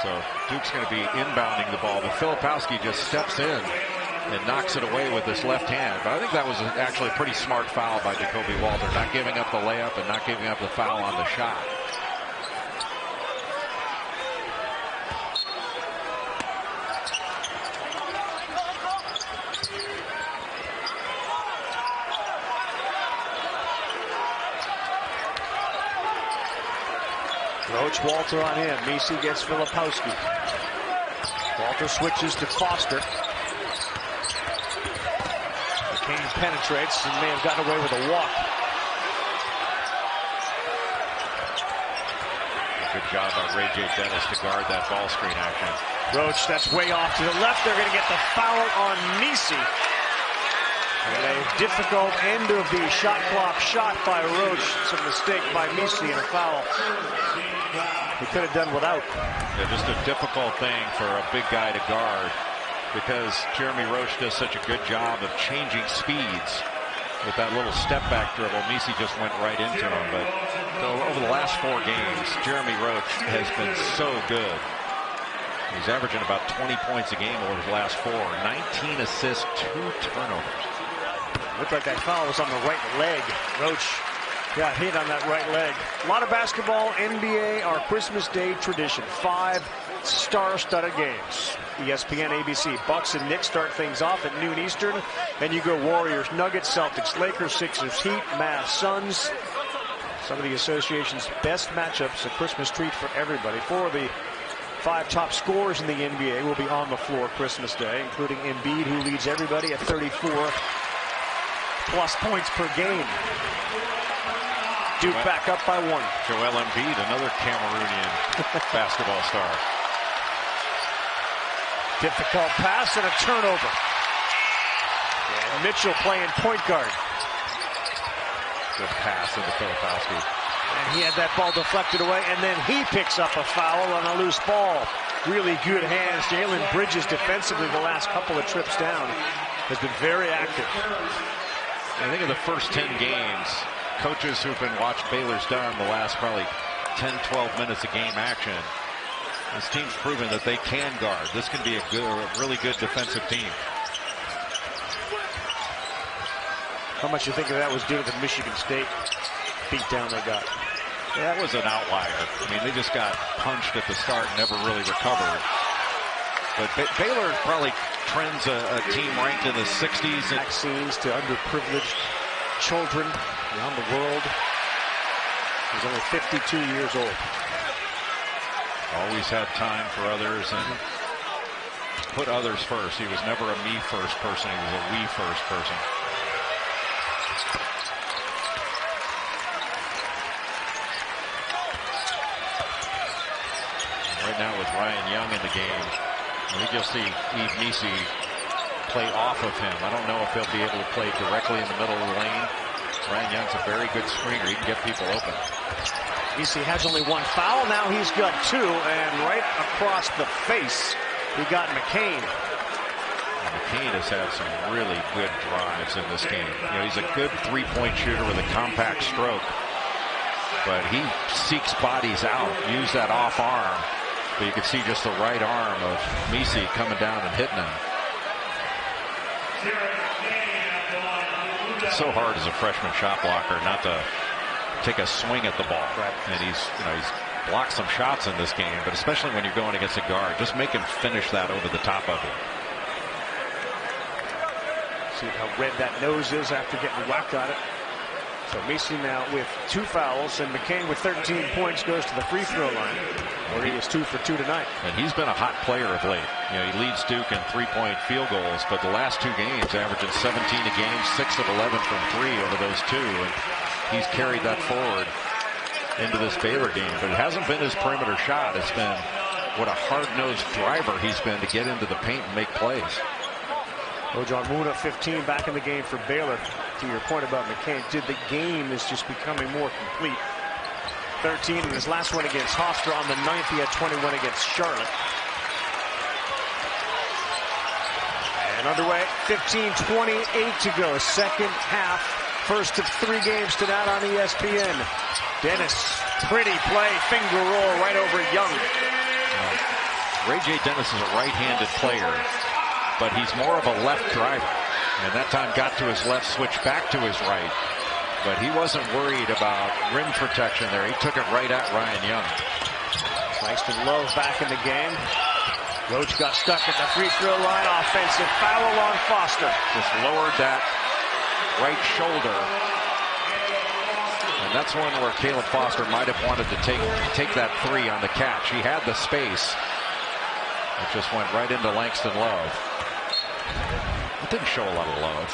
So Duke's going to be inbounding the ball, but Filipowski just steps in and knocks it away with his left hand. But I think that was actually a pretty smart foul by Jacoby Walter, not giving up the layup and not giving up the foul on the shot. Roach, Walter on him. Misi gets Filipowski. Walter switches to Foster. McCain penetrates and may have gotten away with a walk. Good job by Ray J. Dennis to guard that ball screen action. Roach, that's way off to the left. They're going to get the foul on Misi. And a difficult end of the shot clock shot by Roach. It's a mistake by Misi and a foul. He could have done without. Yeah, just a difficult thing for a big guy to guard, because Jeremy Roach does such a good job of changing speeds. With that little step back dribble, Misi just went right into him. But over the last 4 games, Jeremy Roach has been so good. He's averaging about 20 points a game over his last 4. 19 assists, 2 turnovers. Looked like that foul was on the right leg. Roach got hit on that right leg. A lot of basketball, NBA, our Christmas Day tradition. 5 star-studded games. ESPN, ABC, Bucks and Knicks start things off at noon Eastern. Then you go Warriors, Nuggets, Celtics, Lakers, Sixers, Heat, Mavs, Suns. Some of the association's best matchups, a Christmas treat for everybody. 4 of the 5 top scorers in the NBA will be on the floor Christmas Day, including Embiid, who leads everybody at 34+ points per game. Duke back up by 1. Joel Embiid, another Cameroonian basketball star. Difficult pass and a turnover. And Mitchell playing point guard. Good pass into Filipowski. And he had that ball deflected away, and then he picks up a foul on a loose ball. Really good hands. Jalen Bridges defensively the last couple of trips down has been very active. I think in the first 10 games, coaches who've been watched Baylor's done the last probably 10, 12 minutes of game action, this team's proven that they can guard. This can be a really good defensive team. How much you think of that was due to the Michigan State beatdown they got? Yeah, that was an outlier. I mean, they just got punched at the start and never really recovered. But Baylor probably trends a team ranked in the 60s. Vaccines to underprivileged children around the world. He's only 52 years old. Always had time for others and put others first. He was never a me first person. He was a we first person. Right now with Ryan Young in the game, I think you'll see Yves Missi play off of him. I don't know if he'll be able to play directly in the middle of the lane. Ryan Young's a very good screener. He can get people open. Missi has only 1 foul. Now he's got 2, and right across the face, he got McCain. McCain has had some really good drives in this game. You know, he's a good three-point shooter with a compact stroke, but he seeks bodies out. Use that off arm. But you can see just the right arm of Missi coming down and hitting him. It's so hard as a freshman shot blocker not to take a swing at the ball. Right. And he's blocked some shots in this game, but especially when you're going against a guard, just make him finish that over the top of you. See how red that nose is after getting whacked on it. So Missi now with 2 fouls, and McCain with 13 points goes to the free throw line, where he is 2 for 2 tonight. And he's been a hot player of late. You know, he leads Duke in 3-point field goals, but the last 2 games averaging 17 a game, 6 of 11 from 3 over those 2, and he's carried that forward into this Baylor game. But it hasn't been his perimeter shot. It's been what a hard-nosed driver he's been to get into the paint and make plays. Ojon Muna 15 back in the game for Baylor. To your point about McCain, the game is just becoming more complete. 13 in his last one against Hofstra. On the 9th, he had 21 against Charlotte. And underway, 15:28 to go. Second half, first of 3 games tonight on ESPN. Dennis, pretty play, finger roll right over Young. Ray J. Dennis is a right-handed player, but he's more of a left driver. And that time got to his left, switched back to his right. But he wasn't worried about rim protection there. He took it right at Ryan Young. Langston Love back in the game. Roach got stuck at the free throw line. Offensive foul on Foster. Just lowered that right shoulder. And that's one where Caleb Foster might have wanted to take that 3 on the catch. He had the space. It just went right into Langston Love. It didn't show a lot of love.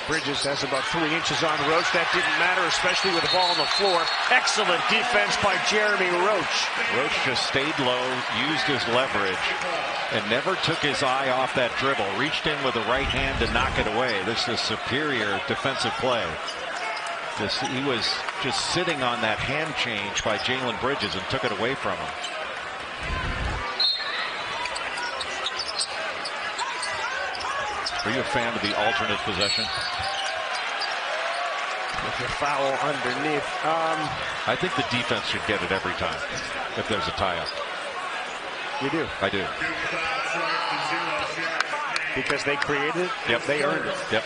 Bridges has about 3 inches on Roach. That didn't matter, especially with the ball on the floor. Excellent defense by Jeremy Roach. Roach just stayed low, used his leverage, and never took his eye off that dribble. Reached in with the right hand to knock it away. This is superior defensive play. He was just sitting on that hand change by Jalen Bridges and took it away from him. Are you a fan of the alternate possession? With the foul underneath. I think the defense should get it every time if there's a tie-up. You do? I do. Because they created it? Yep. They earned it? Yep.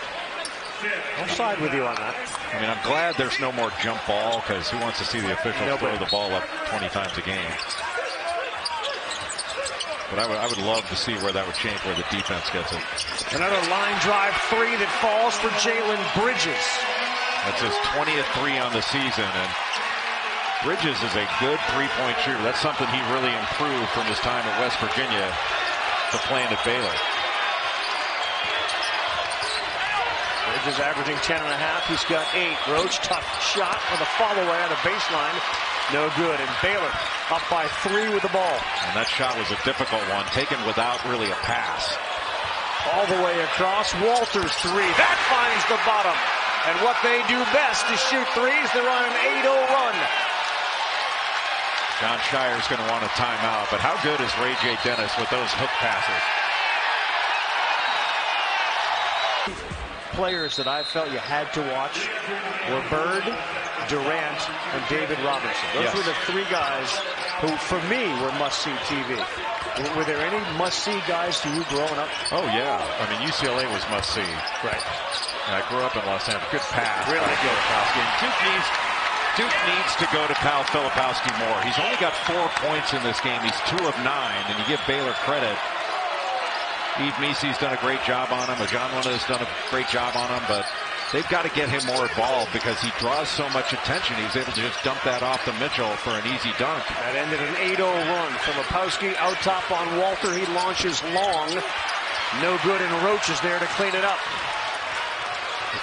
I'll side with you on that. I mean, I'm glad there's no more jump ball, because who wants to see the officials throw the ball up 20 times a game? But I would love to see where that would change, where the defense gets it. Another line drive 3 that falls for Jalen Bridges. That's his 20th 3 on the season, and Bridges is a good three-point shooter. That's something he really improved from his time at West Virginia to playing at Baylor. Bridges averaging 10.5. He's got 8. Roach, tough shot with a follow-away on the baseline. No good. And Baylor up by 3 with the ball. And that shot was a difficult one, taken without really a pass. All the way across. Walters 3. That finds the bottom. And what they do best is shoot threes. They're on an 8-0 run. John Shire's going to want a timeout, but how good is Ray J. Dennis with those hook passes? Players that I felt you had to watch were Bird, Durant, and David Robinson. Those were the 3 guys who, for me, were must-see TV. Were there any must-see guys to you growing up? Oh, yeah. I mean, UCLA was must-see. Right. I grew up in Los Angeles. Good pass. Really good. Duke needs to go to Kyle Filipowski more. He's only got 4 points in this game. He's 2 of 9, and you give Baylor credit. Yves Missy's done a great job on him. Ajanwana has done a great job on him, but they've got to get him more involved because he draws so much attention. He's able to just dump that off to Mitchell for an easy dunk. That ended an 8-0 run. Filipowski out top on Walter. He launches long. No good, and Roach is there to clean it up.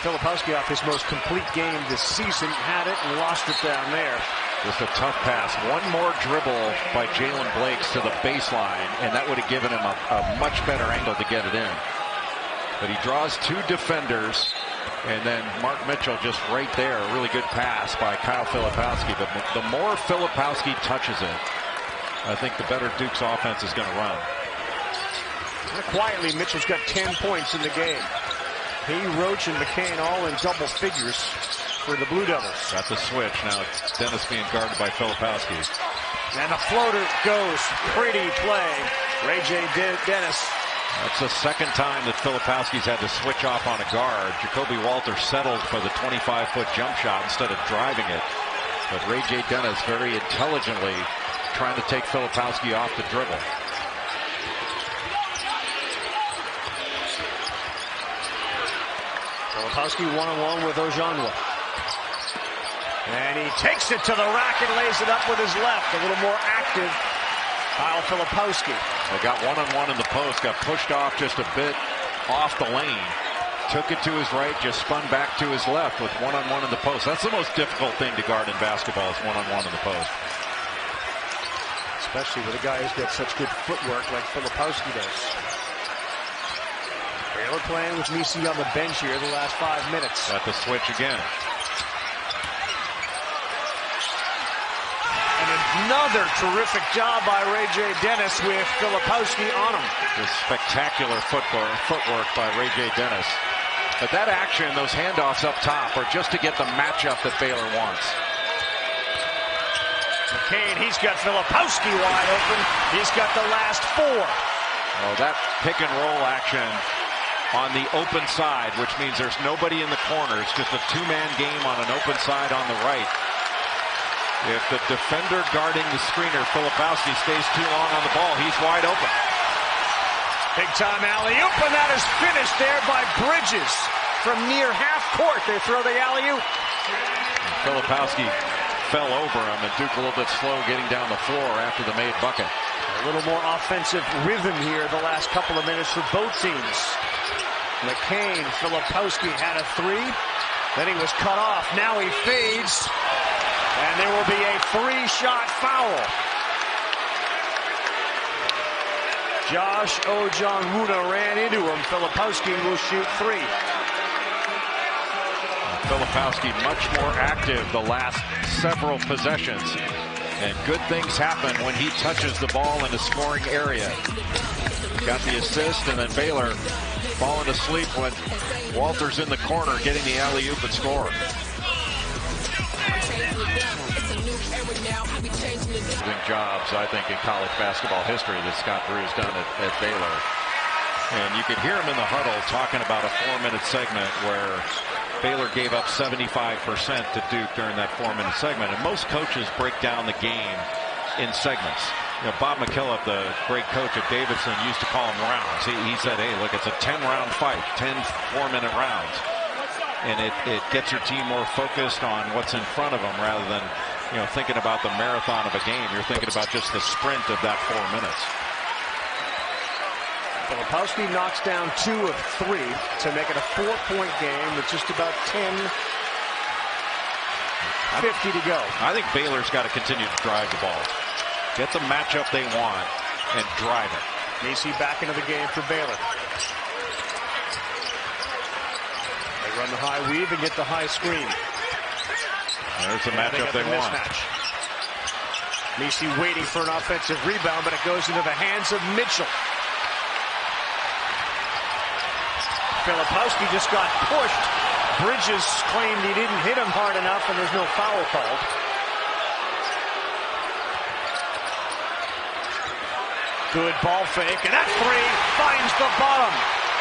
Filipowski off his most complete game this season, had it and lost it down there. Just a tough pass. One more dribble by Jalen Blakes to the baseline, and that would have given him a much better angle to get it in. But he draws 2 defenders, and then Mark Mitchell just right there. A really good pass by Kyle Filipowski. But the more Filipowski touches it, I think the better Duke's offense is going to run. Quietly, Mitchell's got 10 points in the game. He, Roach, and McCain all in double figures for the Blue Devils. Got the switch. Now Dennis being guarded by Filipowski. And the floater goes. Pretty play. Ray J. Dennis. That's the second time that Filipowski's had to switch off on a guard. Jacoby Walter settled for the 25-foot jump shot instead of driving it. But Ray J. Dennis very intelligently trying to take Filipowski off the dribble. Filipowski one-on-one with Ajanwana. And he takes it to the rack and lays it up with his left. A little more active, Kyle Filipowski. They got one-on-one in the post, got pushed off just a bit off the lane. Took it to his right, just spun back to his left with one-on-one in the post. That's the most difficult thing to guard in basketball is one-on-one in the post. Especially with a guy who's got such good footwork like Filipowski does. Baylor playing with Missy on the bench here the last 5 minutes. Got the switch again. And another terrific job by Ray J. Dennis with Filipowski on him. Just spectacular footwork by Ray J. Dennis. But that action, those handoffs up top, are just to get the matchup that Baylor wants. McCain, he's got Filipowski wide open. He's got the last 4. Oh, that pick and roll action on the open side, which means there's nobody in the corner. It's just a 2-man game on an open side on the right. If the defender guarding the screener, Filipowski, stays too long on the ball, he's wide open. Big time alley-oop, and that is finished there by Bridges. From near half court, they throw the alley-oop. Filipowski fell over him, and Duke a little bit slow getting down the floor after the made bucket. A little more offensive rhythm here the last couple of minutes for both teams. McCain, Filipowski had a 3. Then he was cut off. Now he fades. And there will be a 3-shot foul. Josh Ajanwana ran into him. Filipowski will shoot 3. Filipowski much more active the last several possessions. And good things happen when he touches the ball in a scoring area. Got the assist, and then Baylor falling asleep when Walter's in the corner getting the alley-oop and score. Jobs, I think, in college basketball history that Scott Drew's done at Baylor. And you could hear him in the huddle talking about a 4-minute segment where Baylor gave up 75% to Duke during that 4-minute segment. And most coaches break down the game in segments. You know, Bob McKillop, the great coach at Davidson, used to call them rounds. He said, hey, look, it's a 10-round fight, 10 4-minute rounds. And it gets your team more focused on what's in front of them rather than thinking about the marathon of a game. You're thinking about just the sprint of that 4 minutes. Filipowski knocks down 2 of 3 to make it a 4-point game with just about 10:50 to go. I think Baylor's got to continue to drive the ball. Get the matchup they want and drive it. Macy back into the game for Baylor. They run the high weave and get the high screen. There's the matchup they want. Macy waiting for an offensive rebound, but it goes into the hands of Mitchell. Filipowski just got pushed. Bridges claimed he didn't hit him hard enough, and there's no foul called. Good ball fake, and that 3 finds the bottom.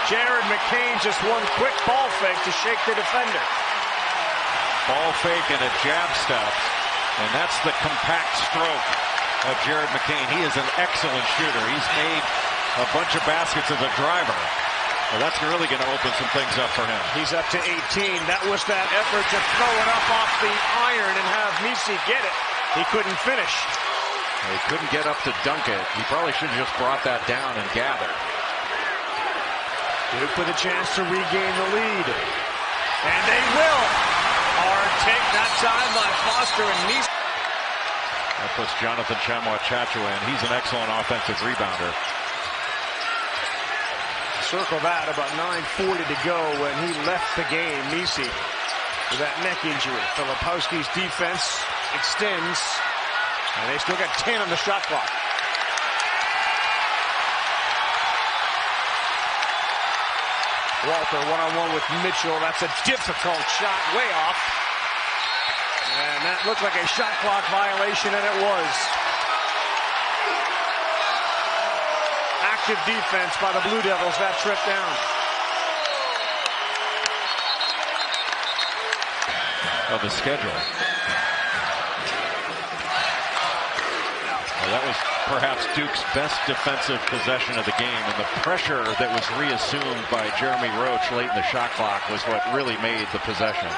Jared McCain just one quick ball fake to shake the defender. Ball fake and a jab step, and that's the compact stroke of Jared McCain. He is an excellent shooter. He's made a bunch of baskets as a driver. Well, that's really going to open some things up for him. He's up to 18. That was that effort to throw it up off the iron and have Macy get it. He couldn't finish. He couldn't get up to dunk it. He probably should have just brought that down and gathered. Duke with a chance to regain the lead. And they will. Hard take that time by Foster and Macy. That puts Jonathan Chamois-Chachu in. He's an excellent offensive rebounder. Circle that, about 9:40 to go when he left the game. Macy with that neck injury. Filipowski's defense extends, and they still got 10 on the shot clock. Walter one-on-one with Mitchell. That's a difficult shot, way off. And that looked like a shot clock violation, and it was. Active defense by the Blue Devils that trip down. Of the schedule. Well, that was perhaps Duke's best defensive possession of the game, and the pressure that was reassumed by Jeremy Roach late in the shot clock was what really made the possession.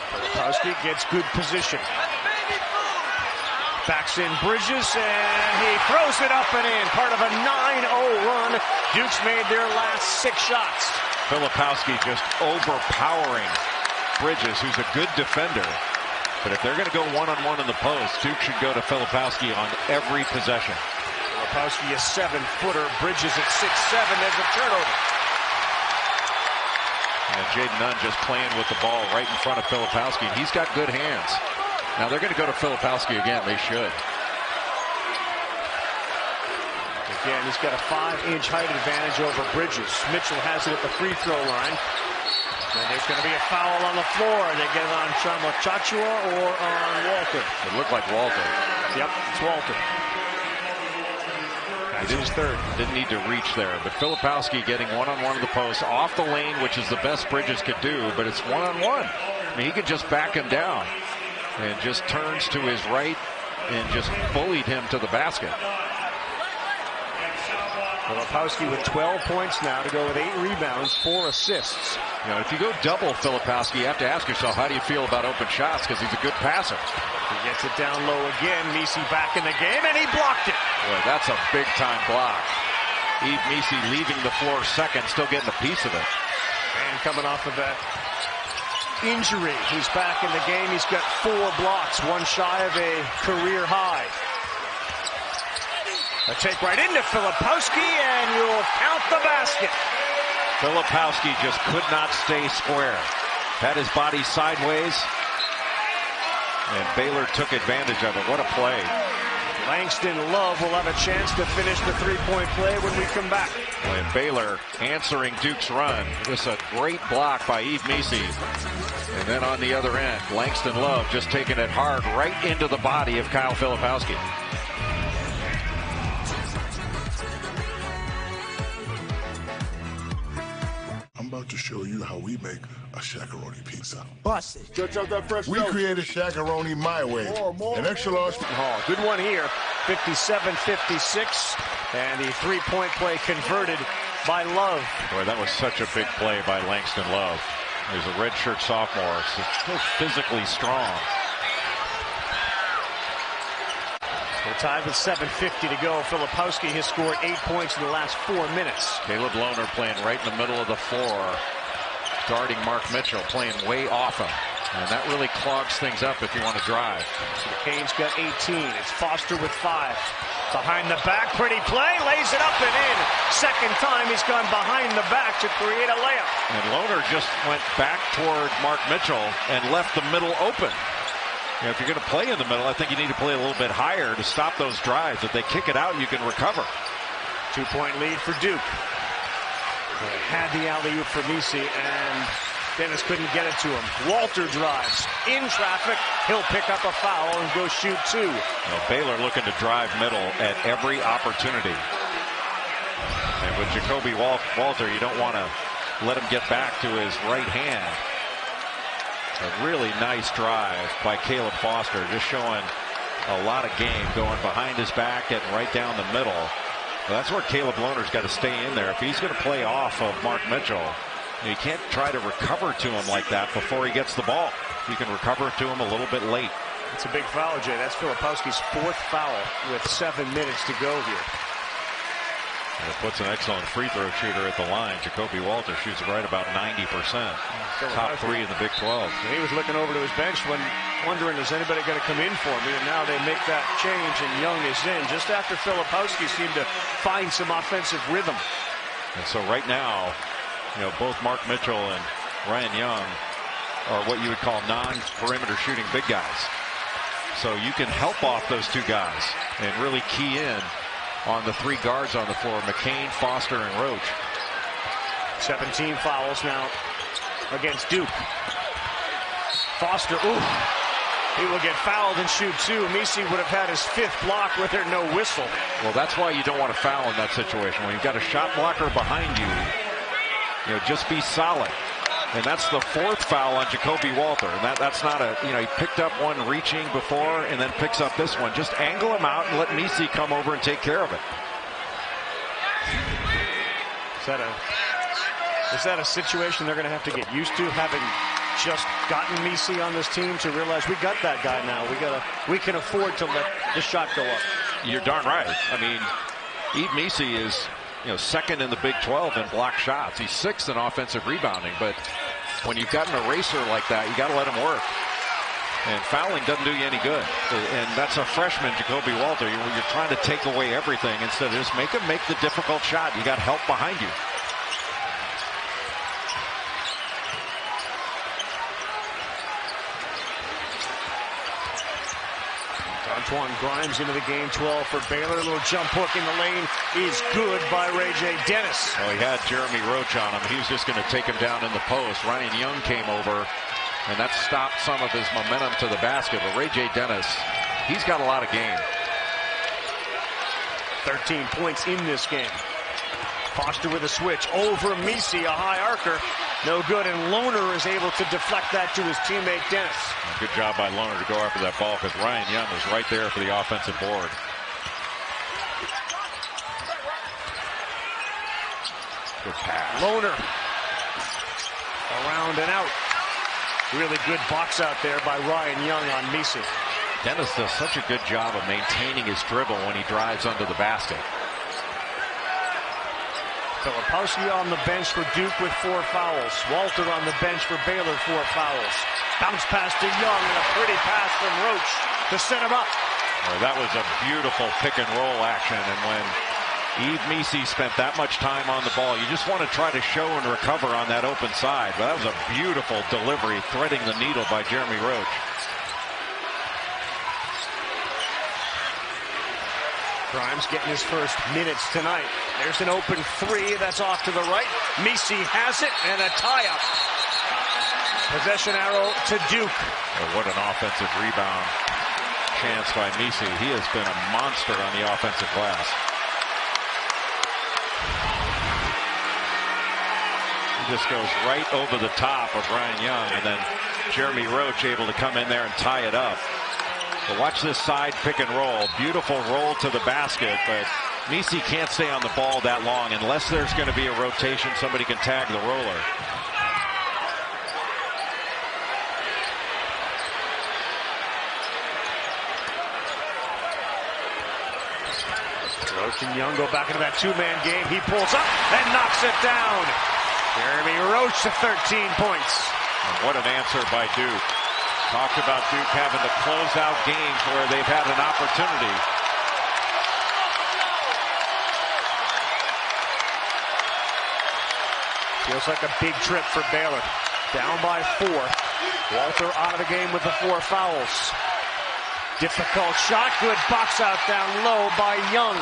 Filipowski gets good position. Backs in Bridges, and he throws it up and in. Part of a 9-0 run. Duke's made their last 6 shots. Filipowski just overpowering Bridges, who's a good defender. But if they're going to go one-on-one in the post, Duke should go to Filipowski on every possession. Filipowski a 7-footer. Bridges at 6'7". There's a turnover. And Jaden Nunn just playing with the ball right in front of Filipowski. He's got good hands. Now they're going to go to Filipowski again. They should. Again, he's got a 5-inch height advantage over Bridges. Mitchell has it at the free throw line. And there's going to be a foul on the floor. They get it on Chamois-Chachu or on Walter. It looked like Walter. Yep, it's Walter. That's his third. Didn't need to reach there, but Filipowski getting one-on-one in the post off the lane, which is the best Bridges could do, but it's one-on-one. I mean, he could just back him down. And just turns to his right and just bullied him to the basket. Filipowski with 12 points now to go with 8 rebounds, 4 assists. If you go double Filipowski, you have to ask yourself, how do you feel about open shots? Because he's a good passer. He gets it down low again. Macy back in the game, and he blocked it. Boy, that's a big-time block. Yves Macy leaving the floor second, still getting a piece of it. And coming off of that injury, he's back in the game. He's got 4 blocks, 1 shy of a career high. A take right into Filipowski, and you'll count the basket. Filipowski just could not stay square. Had his body sideways, and Baylor took advantage of it. What a play. Langston Love will have a chance to finish the 3-point play when we come back. And Baylor answering Duke's run. Just a great block by Yves Macy. And then on the other end, Langston Love just taking it hard right into the body of Kyle Filipowski. I'm about to show you how we make a shakaroni pizza. Bust it. Stretch out that fresh We created shakaroni my way. An extra large. Hall. Good one here. 57-56. And the 3-point play converted by Love. Boy, that was such a big play by Langston Love. He's a redshirt sophomore, so physically strong. We're tied with 7:50 to go. Filipowski has scored 8 points in the last 4 minutes. Caleb Lohner playing right in the middle of the floor, guarding Mark Mitchell, playing way off him. And that really clogs things up if you want to drive. So McCain's got 18. It's Foster with 5. Behind the back, pretty play, lays it up and in. Second time he's gone behind the back to create a layup. And Lohner just went back toward Mark Mitchell and left the middle open. You know, if you're going to play in the middle, I think you need to play a little bit higher to stop those drives. If they kick it out, you can recover. 2-point lead for Duke. They had the alley-oop for Misi, and Dennis couldn't get it to him. Walter drives in traffic. He'll pick up a foul and go shoot 2. Well, Baylor looking to drive middle at every opportunity. And with Jacoby Walter, you don't want to let him get back to his right hand. A really nice drive by Caleb Foster, just showing a lot of game, going behind his back, getting right down the middle. Well, that's where Caleb Lohner's got to stay in there. If he's going to play off of Mark Mitchell, you can't try to recover to him like that before he gets the ball. You can recover to him a little bit late. It's a big foul, Jay. That's Filipowski's 4th foul with 7 minutes to go here. And it puts an excellent free throw shooter at the line. Jacoby Walter shoots right about 90%. Top 3 in the Big 12. And he was looking over to his bench when wondering, is anybody going to come in for me? And now they make that change, and Young is in just after Filipowski seemed to find some offensive rhythm. And so right now, you know, both Mark Mitchell and Ryan Young are what you would call non-perimeter shooting big guys. So you can help off those 2 guys and really key in on the 3 guards on the floor, McCain, Foster, and Roach. 17 fouls now against Duke. Foster, he will get fouled and shoot 2. Misi would have had his 5th block with there no whistle. Well, that's why you don't want to foul in that situation. When you've got a shot blocker behind you, you know, just be solid. And that's the 4th foul on Jacoby Walter. And that's not a, you know, he picked up one reaching before and then picks up this one. Just angle him out and let Misi come over and take care of it. Is that a situation they're going to have to get used to, having just gotten Misi on this team, to realize we got that guy now. We can afford to let the shot go up. You're darn right. I mean, Yves Misi is, you know, 2nd in the Big 12 in block shots. He's 6th in offensive rebounding. But when you've got an eraser like that, you got to let him work. And fouling doesn't do you any good. And that's a freshman, Jacoby Walter. You're trying to take away everything instead of just make him make the difficult shot. You got help behind you. Antoine Grimes into the game. 12 for Baylor. A little jump hook in the lane is good by Ray J. Dennis. Well, he had Jeremy Roach on him. He was just going to take him down in the post. Ryan Young came over, and that stopped some of his momentum to the basket. But Ray J. Dennis, he's got a lot of game. 13 points in this game. Foster with a switch over Misi, a high arcer. No good, and Lohner is able to deflect that to his teammate Dennis. Good job by Lohner to go after that ball, because Ryan Young was right there for the offensive board. Good pass. Lohner around and out. Really good box out there by Ryan Young on Misi. Dennis does such a good job of maintaining his dribble when he drives under the basket. Filipowski on the bench for Duke with 4 fouls. Walter on the bench for Baylor, 4 fouls. Bounce pass to Young and a pretty pass from Roach to set him up. Well, that was a beautiful pick and roll action, and when Yves Misi spent that much time on the ball, you just want to try to show and recover on that open side. But that was a beautiful delivery, threading the needle by Jeremy Roach. Grimes getting his first minutes tonight. There's an open 3 that's off to the right. Misi has it, and a tie-up. Possession arrow to Duke. Well, what an offensive rebound chance by Misi. He has been a monster on the offensive glass. He just goes right over the top of Ryan Young, and then Jeremy Roach able to come in there and tie it up. But watch this side pick and roll. Beautiful roll to the basket, but Misi can't stay on the ball that long unless there's going to be a rotation. Somebody can tag the roller. Roach and Young go back into that two-man game. He pulls up and knocks it down. Jeremy Roach to 13 points. And what an answer by Duke. Talked about Duke having to close out games where they've had an opportunity. Feels like a big trip for Baylor. Down by 4. Walter out of the game with the 4 fouls. Difficult shot. Good box out down low by Young.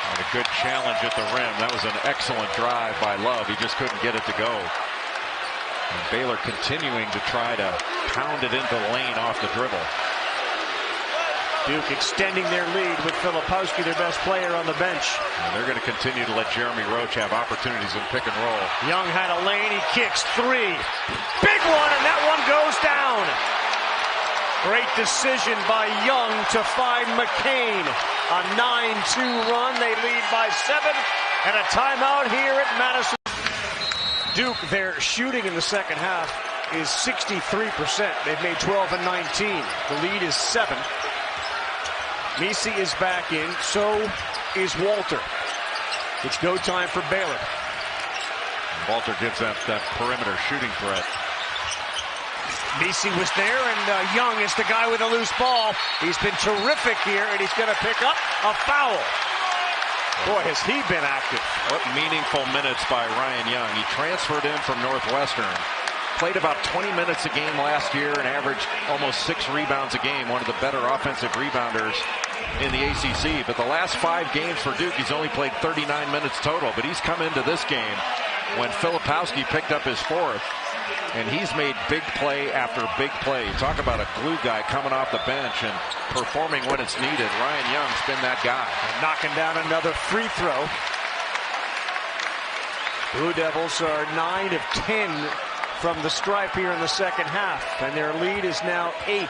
And a good challenge at the rim. That was an excellent drive by Love. He just couldn't get it to go. And Baylor continuing to try to pound it into the lane off the dribble. Duke extending their lead with Filipowski, their best player, on the bench. And they're going to continue to let Jeremy Roach have opportunities in pick and roll. Young had a lane. He kicks 3. Big one, and that one goes down. Great decision by Young to find McCain. A 9-2 run. They lead by 7. And a timeout here at Madison. Duke, their shooting in the second half is 63%. They've made 12 and 19. The lead is 7. Messi is back in. So is Walter. It's go time for Baylor. Walter gives that perimeter shooting threat. Messi was there, and Young is the guy with a loose ball. He's been terrific here, and he's going to pick up a foul. Boy, has he been active. What meaningful minutes by Ryan Young. He transferred in from Northwestern. Played about 20 minutes a game last year and averaged almost 6 rebounds a game. One of the better offensive rebounders in the ACC. But the last 5 games for Duke, he's only played 39 minutes total. But he's come into this game when Filipowski picked up his 4th. And he's made big play after big play. Talk about a glue guy coming off the bench and performing when it's needed. Ryan Young's been that guy. And knocking down another free throw. Blue Devils are 9 of 10 from the stripe here in the second half. And their lead is now 8.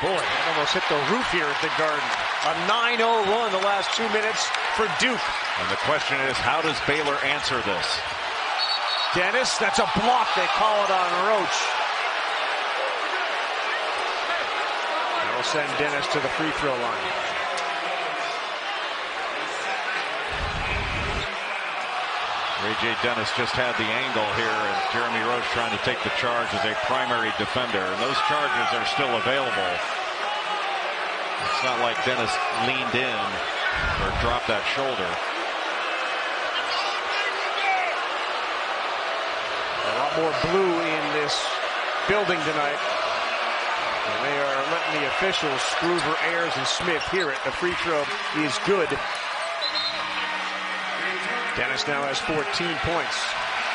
Boy, that almost hit the roof here at the Garden. A 9-0 run the last 2 minutes for Duke. And the question is, how does Baylor answer this? Dennis, that's a block. They call it on Roach. They'll send Dennis to the free throw line. Ray J. Dennis just had the angle here, and Jeremy Roach trying to take the charge as a primary defender. And those charges are still available. It's not like Dennis leaned in or dropped that shoulder. A lot more blue in this building tonight. And they are letting the officials, Scruver, Ayers, and Smith, hear it. The free throw is good. Dennis now has 14 points.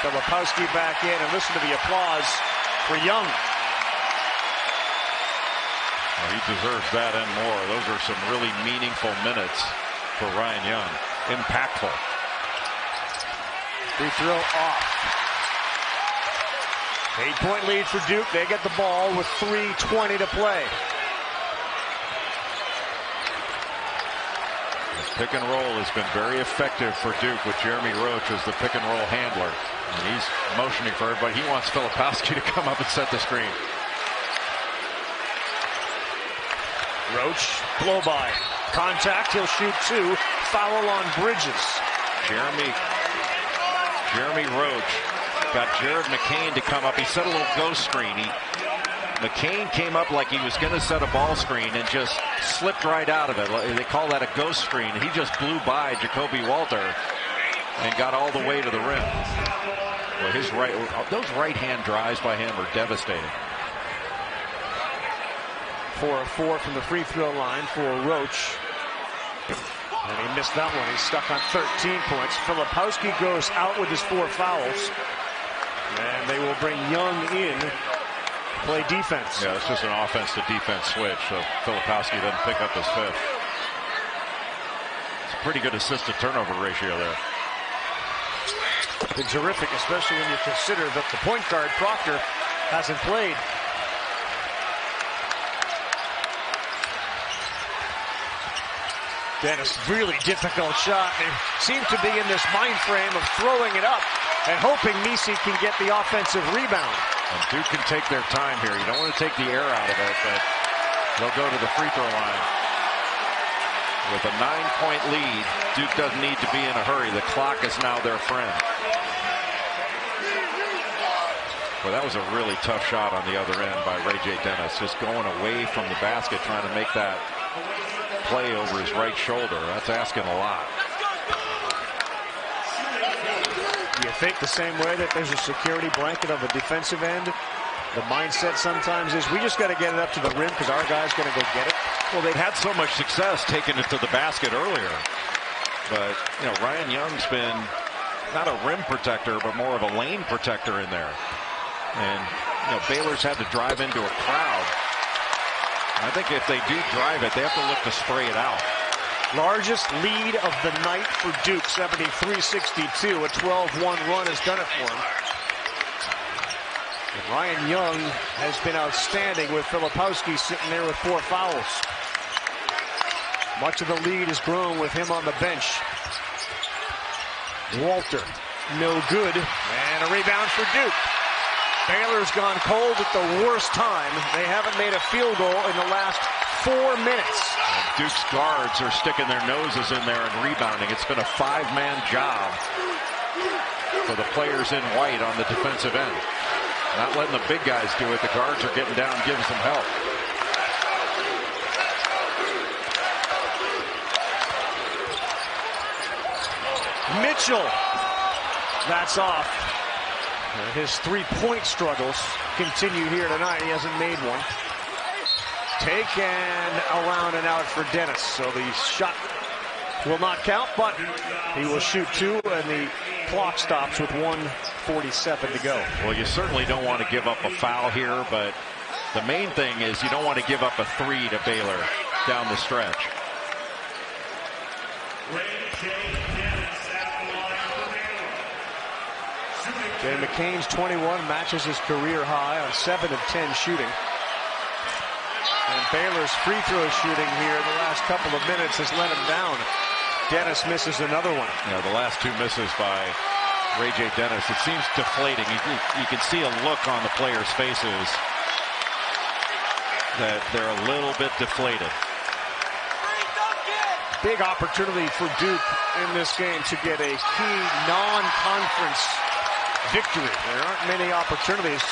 Filipowski back in, and listen to the applause for Young. Well, he deserves that and more. Those are some really meaningful minutes for Ryan Young. Impactful. Free throw off. 8-point lead for Duke. They get the ball with 3:20 to play. This pick and roll has been very effective for Duke with Jeremy Roach as the pick and roll handler. And he's motioning for everybody. He wants Filipowski to come up and set the screen. Roach, blow by. Contact, he'll shoot 2. Foul on Bridges. Jeremy Roach got Jared McCain to come up. He set a little ghost screen. McCain came up like he was going to set a ball screen and just slipped right out of it. They call that a ghost screen. He just blew by Jacoby Walter and got all the way to the rim. Well, those right-hand drives by him are devastating. 4 of 4 from the free throw line for Roach. And he missed that one. He's stuck on 13 points. Filipowski goes out with his 4 fouls. And they will bring Young in to play defense. Yeah, it's just an offense to defense switch. So Filipowski doesn't pick up his 5th. It's a pretty good assist to turnover ratio there. Been terrific, especially when you consider that the point guard, Proctor, hasn't played. Dennis, really difficult shot. They seem to be in this mind frame of throwing it up and hoping Messi can get the offensive rebound. And Duke can take their time here. You don't want to take the air out of it, but They'll go to the free throw line. With a 9-point lead, Duke doesn't need to be in a hurry. The clock is now their friend. Well, that was a really tough shot on the other end by Ray J. Dennis, just going away from the basket, trying to make that play over his right shoulder. That's asking a lot. You think the same way that there's a security blanket on the defensive end? The mindset sometimes is we just got to get it up to the rim because our guy's going to go get it. Well, they've had so much success taking it to the basket earlier. But, you know, Ryan Young's been not a rim protector, but more of a lane protector in there. And, you know, Baylor's had to drive into a crowd. I think if they do drive it, they have to look to spray it out. Largest lead of the night for Duke, 73-62. A 12-1 run has done it for him. And Ryan Young has been outstanding with Filipowski sitting there with 4 fouls. Much of the lead has grown with him on the bench. Walter, no good. And a rebound for Duke. Baylor's gone cold at the worst time. They haven't made a field goal in the last 4 minutes. And Duke's guards are sticking their noses in there and rebounding. It's been a 5-man job for the players in white on the defensive end. Not letting the big guys do it. The guards are getting down, giving some help. Mitchell. That's off. His 3-point struggles continue here tonight. He hasn't made one. Take and around and out for Dennis. So the shot will not count, but he will shoot 2, and the clock stops with 1:47 to go. Well, you certainly don't want to give up a foul here, but the main thing is you don't want to give up a 3 to Baylor down the stretch. Jay McCain's 21 matches his career high on 7 of 10 shooting. And Baylor's free throw shooting here in the last couple of minutes has let him down. Dennis misses another one. Yeah, the last 2 misses by Ray J. Dennis. It seems deflating. You can see a look on the players' faces that they're a little bit deflated. Big opportunity for Duke in this game to get a key non-conference victory. There aren't many opportunities,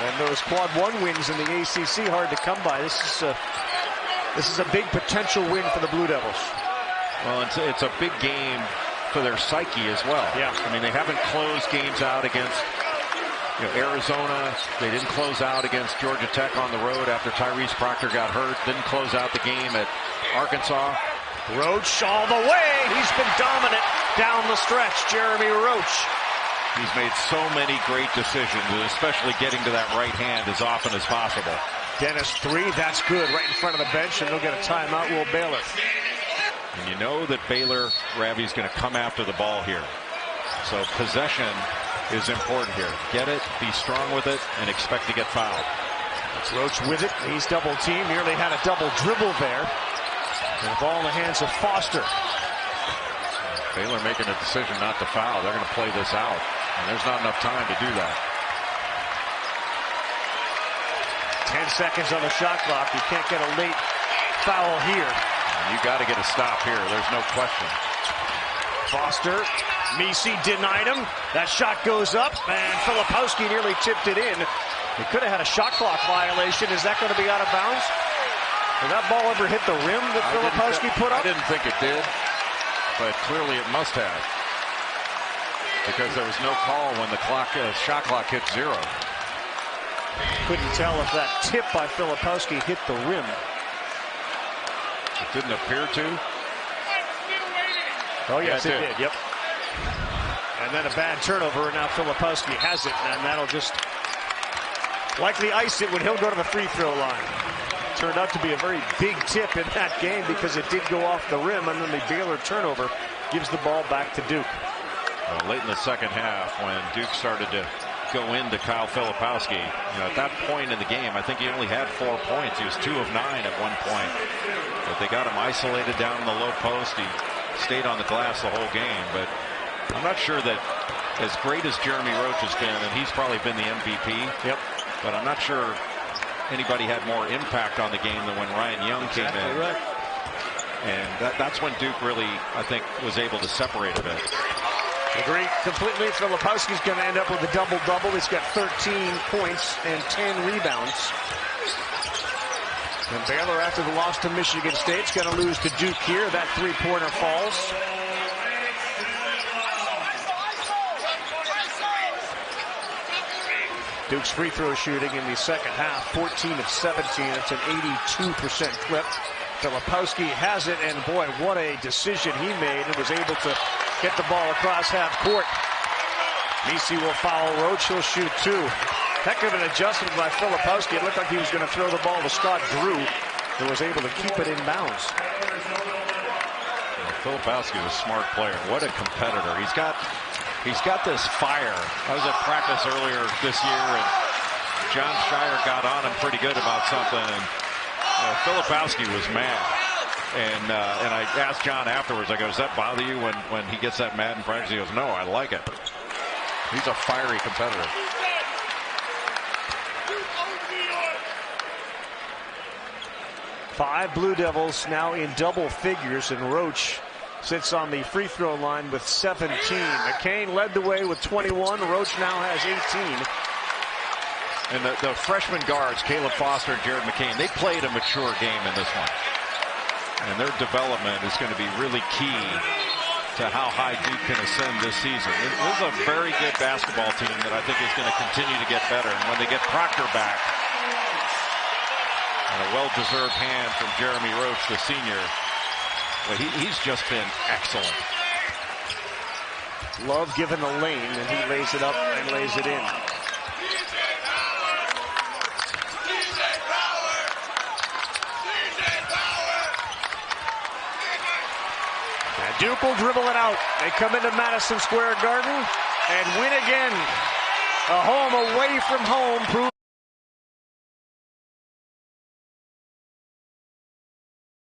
and those quad 1 wins in the ACC hard to come by. This is a big potential win for the Blue Devils. Well, it's a big game for their psyche as well. Yeah. I mean, they haven't closed games out against Arizona. They didn't close out against Georgia Tech on the road after Tyrese Proctor got hurt. Didn't close out the game at Arkansas. Roach all the way. He's been dominant down the stretch. Jeremy Roach. He's made so many great decisions, especially getting to that right hand as often as possible. Dennis 3, that's good, right in front of the bench, and they'll get a timeout, will Baylor. And you know that Baylor, Ravi's going to come after the ball here. So possession is important here. Get it, be strong with it, and expect to get fouled. That's Roach with it. He's double teamed, nearly had a double dribble there. And the ball in the hands of Foster. Baylor making a decision not to foul. They're going to play this out. And there's not enough time to do that. 10 seconds on the shot clock. You can't get a late foul here. And you got to get a stop here. There's no question. Foster. Misi denied him. That shot goes up, and Filipowski nearly tipped it in. He could have had a shot clock violation. Is that going to be out of bounds? Did that ball ever hit the rim that Filipowski put up? I didn't think it did, but clearly it must have. Because there was no call when the shot clock hit 0. Couldn't tell if that tip by Filipowski hit the rim. It didn't appear to. Oh, yes, it did. Yep. And then a bad turnover, and now Filipowski has it, and that'll just likely ice it when he'll go to the free throw line. Turned out to be a very big tip in that game because it did go off the rim, and then the Baylor turnover gives the ball back to Duke. Well, late in the second half, when Duke started to go into Kyle Filipowski, at that point in the game, I think he only had 4 points. He was 2 of 9 at one point. But they got him isolated down in the low post. He stayed on the glass the whole game. But I'm not sure that as great as Jeremy Roach has been, and he's probably been the MVP. Yep. But I'm not sure anybody had more impact on the game than when Ryan Young came in. Right. And that's when Duke really, I think, was able to separate a bit. Agree completely. Filipowski's going to end up with a double-double. He's got 13 points and 10 rebounds. And Baylor, after the loss to Michigan State, is going to lose to Duke here. That three-pointer falls. Duke's free throw shooting in the second half, 14 of 17. It's an 82% clip. Filipowski has it, and boy, what a decision he made, and was able to get the ball across half court. Misi will foul Roach. He'll shoot two. Heck of an adjustment by Filipowski. It looked like he was going to throw the ball to Scott Drew, who was able to keep it in bounds. Filipowski was a smart player. What a competitor. He's got this fire. I was at practice earlier this year, and John Shire got on him pretty good about something, and Filipowski was mad. And I asked John afterwards, I go, does that bother you when he gets that mad in practice? He goes, no, I like it. He's a fiery competitor. Five Blue Devils now in double figures, and Roach sits on the free throw line with 17. McCain led the way with 21. Roach now has 18. And the freshman guards, Caleb Foster and Jared McCain, they played a mature game in this one. And their development is going to be really key to how high Duke can ascend this season. This is a very good basketball team that I think is going to continue to get better. And when they get Proctor back, and a well-deserved hand from Jeremy Roach, the senior, well, he's just been excellent. Love given the lane, and he lays it up and lays it in. And Duke will dribble it out. They come into Madison Square Garden and win again. A home away from home.